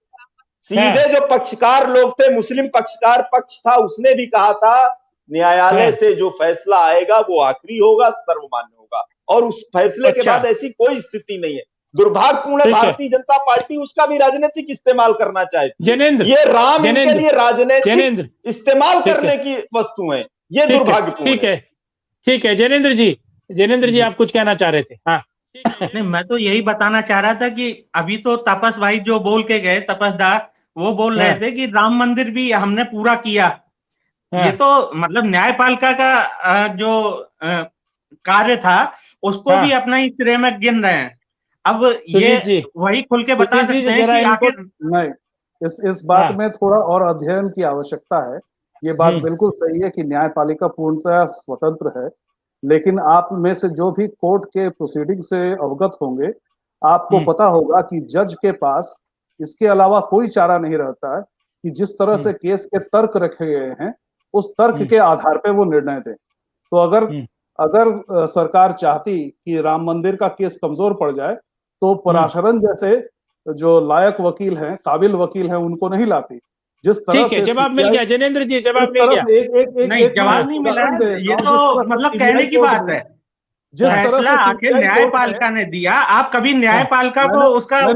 सीधे जो पक्षकार लोग थे, मुस्लिम पक्षकार पक्ष था, उसने भी कहा था न्यायालय से जो फैसला आएगा वो आखिरी होगा, सर्वमान्य होगा, और उस फैसले के बाद ऐसी कोई स्थिति नहीं है। दुर्भाग्यपूर्ण है, भारतीय जनता पार्टी उसका भी राजनीतिक इस्तेमाल करना चाहती है। ये राम इनके लिए राजनीतिक इस्तेमाल करने की वस्तु है, ये दुर्भाग्यपूर्ण है। ठीक है जैनेंद्र जी आप कुछ कहना चाह रहे थे? हाँ नहीं, मैं तो यही बताना चाह रहा था कि अभी तो तपस भाई जो बोल के गए, तपसदा, वो बोल रहे थे कि राम मंदिर भी हमने पूरा किया। ये तो मतलब न्यायपालिका का जो कार्य था उसको भी अपना ही श्रेय में गिन रहे हैं। अब ये वही खुल के बता सकते हैं कि आखिर नहीं, इस बात में थोड़ा और अध्ययन की आवश्यकता है। ये बात बिल्कुल सही है कि न्यायपालिका पूर्णतः स्वतंत्र है, लेकिन आप में से जो भी कोर्ट के प्रोसीडिंग से अवगत होंगे, आपको पता होगा कि जज के पास इसके अलावा कोई चारा नहीं रहता है कि जिस तरह से केस के तर्क रखे गए हैं उस तर्क के आधार पे वो निर्णय दें। तो अगर सरकार चाहती कि राम मंदिर का केस कमजोर पड़ जाए तो पराशरन जैसे जो लायक वकील हैं, काबिल वकील हैं, उनको नहीं लाती। जिस तरह से जवाब मिल गया जैनेंद्र जी, जवाब मिल गया। नहीं, जवाब नहीं मिला, ये तो मतलब कहने की बात है। फैसला आखिर न्यायपालिका ने दिया, आप कभी न्यायपालिका को उसका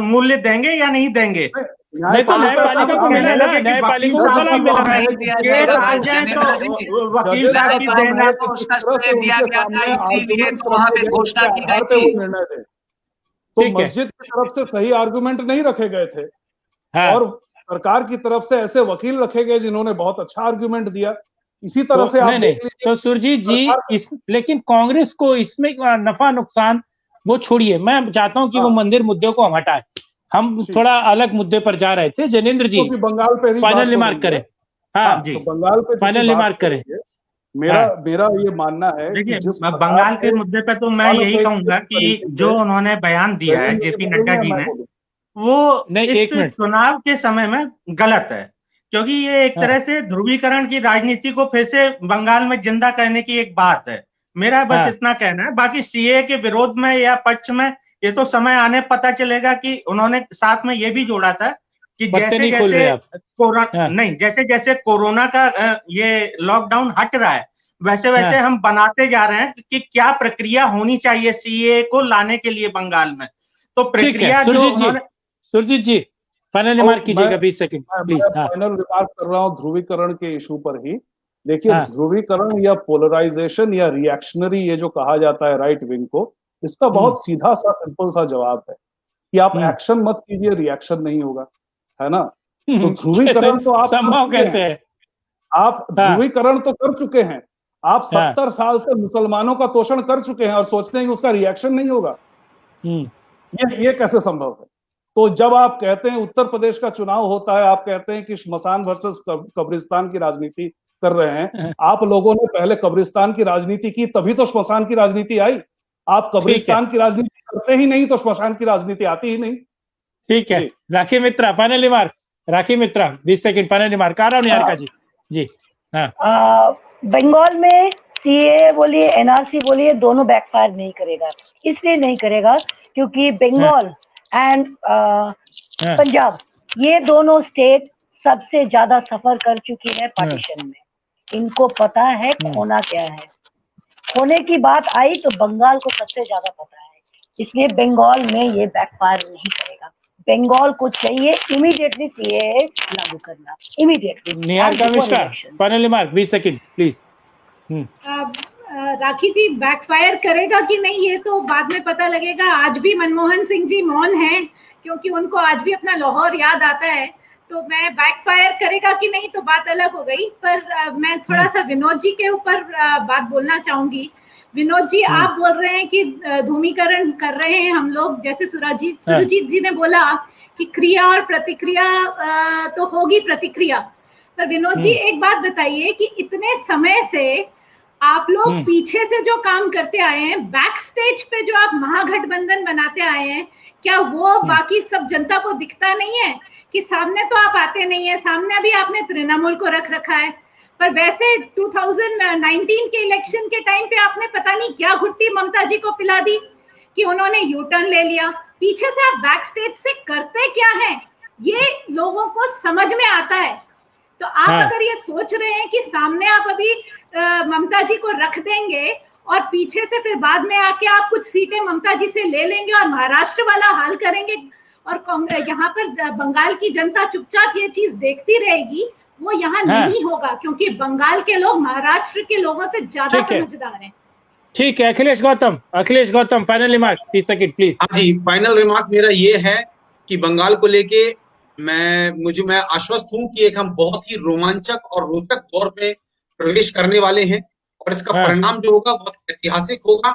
मूल्य देंगे या नहीं देंगे? नहीं तो न्यायपालिका को मिला ना, न्यायपालिका को सलाम मिला। वकील साहब की देना तो उसका श्रेय दिया गया था, इसीलिए तो वहां पे घोषणा की गई थी। तो मस्जिद की तरफ से सही आर्गुमेंट नहीं रखे गए थे और सरकार की तरफ से ऐसे वकील रखे गए जिन्होंने बहुत अच्छा आर्गुमेंट दिया। इसी तरह से नहीं, तो सुरजीत जी लेकिन कांग्रेस को इसमें नफा नुकसान वो छोड़िए, मैं चाहता हूं कि वो मंदिर मुद्दे को हम हटाए। हम थोड़ा अलग मुद्दे पर जा रहे थे। जैनेंद्र जी बंगाल पे फाइनल रिमार्क करें। हाँ जी, बंगाल पे फाइनल रिमार्क करें। मेरा ये मानना है, देखिए बंगाल के मुद्दे पे तो मैं यही कहूंगा कि जो उन्होंने बयान दिया है जेपी नड्डा जी ने, वो इस चुनाव के समय में गलत है, क्योंकि ये एक तरह से ध्रुवीकरण की राजनीति को फिर से बंगाल में जिंदा करने की एक बात है। मेरा बस इतना कहना है। बाकी सीए के विरोध में या पक्ष में ये तो समय आने पता चलेगा कि उन्होंने साथ में ये भी जोड़ा था कि जैसे जैसे कोरोना का ये लॉकडाउन हट रहा है वैसे वैसे हम बनाते जा रहे हैं कि क्या प्रक्रिया होनी चाहिए सीए को लाने के लिए बंगाल में। तो प्रक्रिया जो सुरजीत जी फाइनल रिमार्क कीजिएगा 20 सेकंड प्लीज। फाइनल रिमार्क कर रहा हूँ ध्रुवीकरण के इशू पर ही। देखिए ध्रुवीकरण या पोलराइजेशन या रिएक्शनरी ये जो कहा जाता है राइट विंग को, इसका बहुत सीधा सा सिंपल सा जवाब है कि आप एक्शन मत कीजिए, रिएक्शन नहीं होगा, है ना। तो ध्रुवीकरण तो आप कैसे है? आप ध्रुवीकरण तो कर चुके हैं, आप 70 साल से मुसलमानों का तोषण कर चुके हैं और सोचते हैं कि उसका रिएक्शन नहीं होगा। ये कैसे संभव है? तो जब आप कहते हैं उत्तर प्रदेश का चुनाव होता है, आप कहते हैं कि श्मशान वर्सेस कब्रिस्तान की राजनीति कर रहे हैं, आप लोगों ने पहले कब्रिस्तान की राजनीति की तभी तो श्मशान की राजनीति आई। आप कब्रिस्तान की राजनीति करते ही नहीं तो श्मशान की राजनीति आती ही नहीं। ठीक है, राखी मित्रा फाइनल रिमार्क। राखी मित्रा 20 सेकंड फाइनल रिमार्क। आ रहा हूं निहारिका जी। जी हाँ, बंगाल में सीए बोलिए एनआरसी बोलिए दोनों बैकफायर नहीं करेगा। इसलिए नहीं करेगा क्योंकि बंगाल एंड पंजाब ये दोनों स्टेट सबसे ज्यादा सफर कर चुकी है पार्टीशन में। इनको पता है खोना क्या है। खोने की बात आई तो बंगाल को सबसे ज्यादा पता है, इसलिए बंगाल में ये बैकफायर नहीं करेगा। बंगाल को चाहिए इमीडिएटली सीए लागू करना, immediately. Niharika Mishra final remark 20 second please. Rakhi ji backfire करेगा कि नहीं ये तो बाद में पता लगेगा। आज भी मनमोहन सिंह जी मौन हैं क्योंकि उनको आज भी अपना लाहौर याद आता है। तो मैं बैकफायर करेगा कि नहीं तो बात अलग हो गई। पर मैं थोड़ा सा विनोद जी के ऊपर बात बोलना चाहूंगी। विनोद जी आप बोल रहे हैं कि ध्रुवीकरण कर रहे हैं हम लोग, जैसे सुरजीत जी ने बोला कि क्रिया और प्रतिक्रिया तो होगी प्रतिक्रिया। पर विनोद जी एक बात बताइए कि इतने समय से आप लोग पीछे से जो काम करते आए हैं, बैक स्टेज पे जो आप महागठबंधन बनाते आए हैं, क्या वो बाकी सब जनता को दिखता नहीं है कि सामने तो आप आते नहीं है, सामने भी आपने तृणमूल को रख रखा है। पर वैसे 2019 के इलेक्शन के टाइम पे आपने पता नहीं क्या घुट्टी ममता जी को पिला दी कि उन्होंने यू टर्न ले लिया। पीछे से आप बैक स्टेज से करते क्या हैं ये लोगों को समझ में आता है। तो आप अगर ये सोच रहे हैं कि सामने आप अभी ममता जी को रख देंगे और पीछे से फिर बाद में आके आप कुछ सीटें ममता जी से ले लेंगे और महाराष्ट्र वाला हाल करेंगे और यहाँ पर बंगाल की जनता चुपचाप ये चीज देखती रहेगी, वो यहाँ नहीं होगा क्योंकि बंगाल के लोग महाराष्ट्र के लोगों से ज्यादा समझदार हैं। ठीक है, Akhilesh Gautam final remark 30 second please. हाँ जी, फाइनल रिमार्क मेरा ये है कि बंगाल को लेके मैं आश्वस्त हूँ कि एक हम बहुत ही रोमांचक और रोचक दौर पे प्रवेश करने वाले हैं और इसका परिणाम जो होगा बहुत ऐतिहासिक होगा।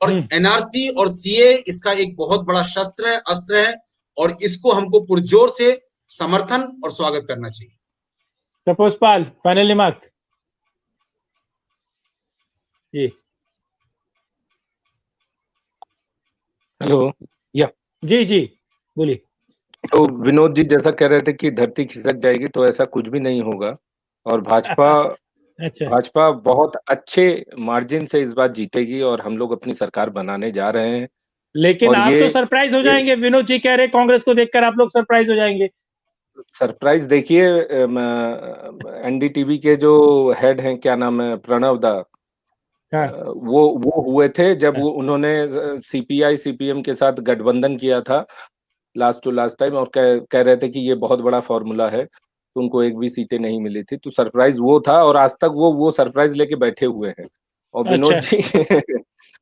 और एनआरसी और सीए इसका एक बहुत बड़ा अस्त्र है और इसको हमको पुरजोर से समर्थन और स्वागत करना चाहिए। तपोस पाल फाइनल रिमार्क। जी हेलो जी बोलिए। तो विनोद जी जैसा कह रहे थे कि धरती खिसक जाएगी, तो ऐसा कुछ भी नहीं होगा और भाजपा बहुत अच्छे मार्जिन से इस बार जीतेगी और हम लोग अपनी सरकार बनाने जा रहे हैं। लेकिन आप तो सरप्राइज हो जाएंगे। विनोद जी कह रहे हैं कांग्रेस को देखकर आप लोग सरप्राइज हो जाएंगे। सरप्राइज देखिए, एनडीटीवी के जो हेड हैं, क्या नाम है, प्रणव दा, वो हुए थे जब उन्होंने सीपीआई सीपीएम के साथ गठबंधन किया था लास्ट टू लास्ट टाइम और कह रहे थे कि ये बहुत बड़ा फॉर्मूला है, तो उनको एक भी सीटें नहीं मिली थी। तो सरप्राइज वो था और आज तक वो सरप्राइज लेके बैठे हुए हैं। और विनोद जी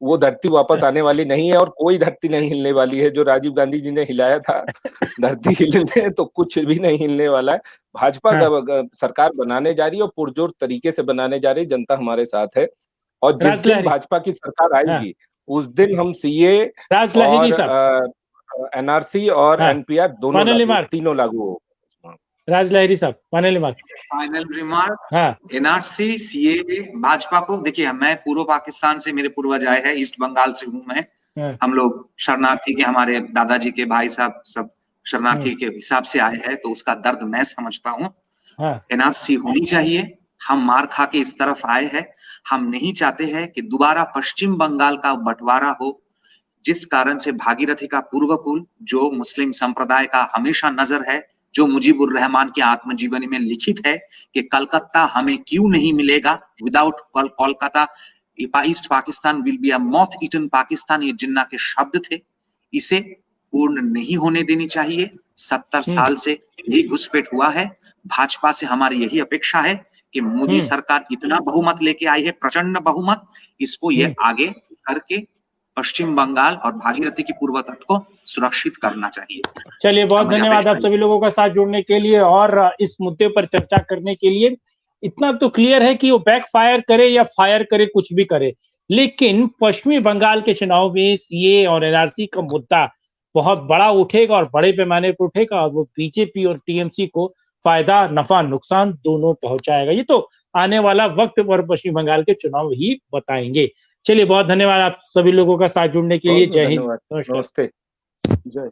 वो धरती वापस आने वाली नहीं है और कोई धरती नहीं हिलने वाली है। जो राजीव गांधी जी ने हिलाया था धरती हिलने, तो कुछ भी नहीं हिलने वाला है। भाजपा सरकार बनाने जा रही है और पुरजोर तरीके से बनाने जा रही है। जनता हमारे साथ है और जिस दिन भाजपा की सरकार आएगी उस दिन हम सीए और एनआरसी और एनपीआर तीनों लागू हो। राज लहरी साहब final remark. NRC CA Bhajpa को देखिए, मैं पूर्व पाकिस्तान से, मेरे पूर्वज आए हैं, ईस्ट बंगाल से हूँ मैं। हम लोग शरणार्थी के, हमारे दादाजी के भाई साहब सब शरणार्थी के हिसाब से आए हैं, तो उसका दर्द मैं समझता हूँ। एनआरसी होनी चाहिए हम मार खा के इस तरफ आए हैं। हम नहीं चाहते हैं कि दोबारा पश्चिम बंगाल का बंटवारा हो, जिस कारण से भागीरथी का पूर्व कुल, जो मुस्लिम संप्रदाय का हमेशा नजर है, जो मुजीबुर रहमान की आत्मजीवनी में लिखित है कि कलकत्ता हमें क्यों नहीं मिलेगा, without Kolkata east Pakistan will be a moth eaten Pakistan, ये जिन्ना के शब्द थे। इसे पूर्ण नहीं होने देनी चाहिए। 70 साल से यही घुसपैठ हुआ है। भाजपा से हमारी यही अपेक्षा है कि मोदी सरकार इतना बहुमत लेके आई है, प्रचंड बहुमत, इसको ये आगे करके पश्चिम बंगाल और भागीरथी की पूर्व तट को सुरक्षित करना चाहिए। चलिए, बहुत धन्यवाद आप सभी लोगों का साथ जुड़ने के लिए और इस मुद्दे पर चर्चा करने के लिए। इतना तो क्लियर है कि वो बैकफायर करे या फायर करे, कुछ भी करे, लेकिन पश्चिमी बंगाल के चुनाव में सीए और एनआरसी का मुद्दा बहुत बड़ा उठेगा और बड़े पैमाने पर उठेगा और वो बीजेपी और टीएमसी को फायदा, नफा, नुकसान दोनों पहुंचाएगा। ये तो आने वाला वक्त और पश्चिम बंगाल के चुनाव ही बताएंगे। चलिए, बहुत धन्यवाद आप सभी लोगों का साथ जुड़ने के लिए। जय हिंद, नमस्ते। जय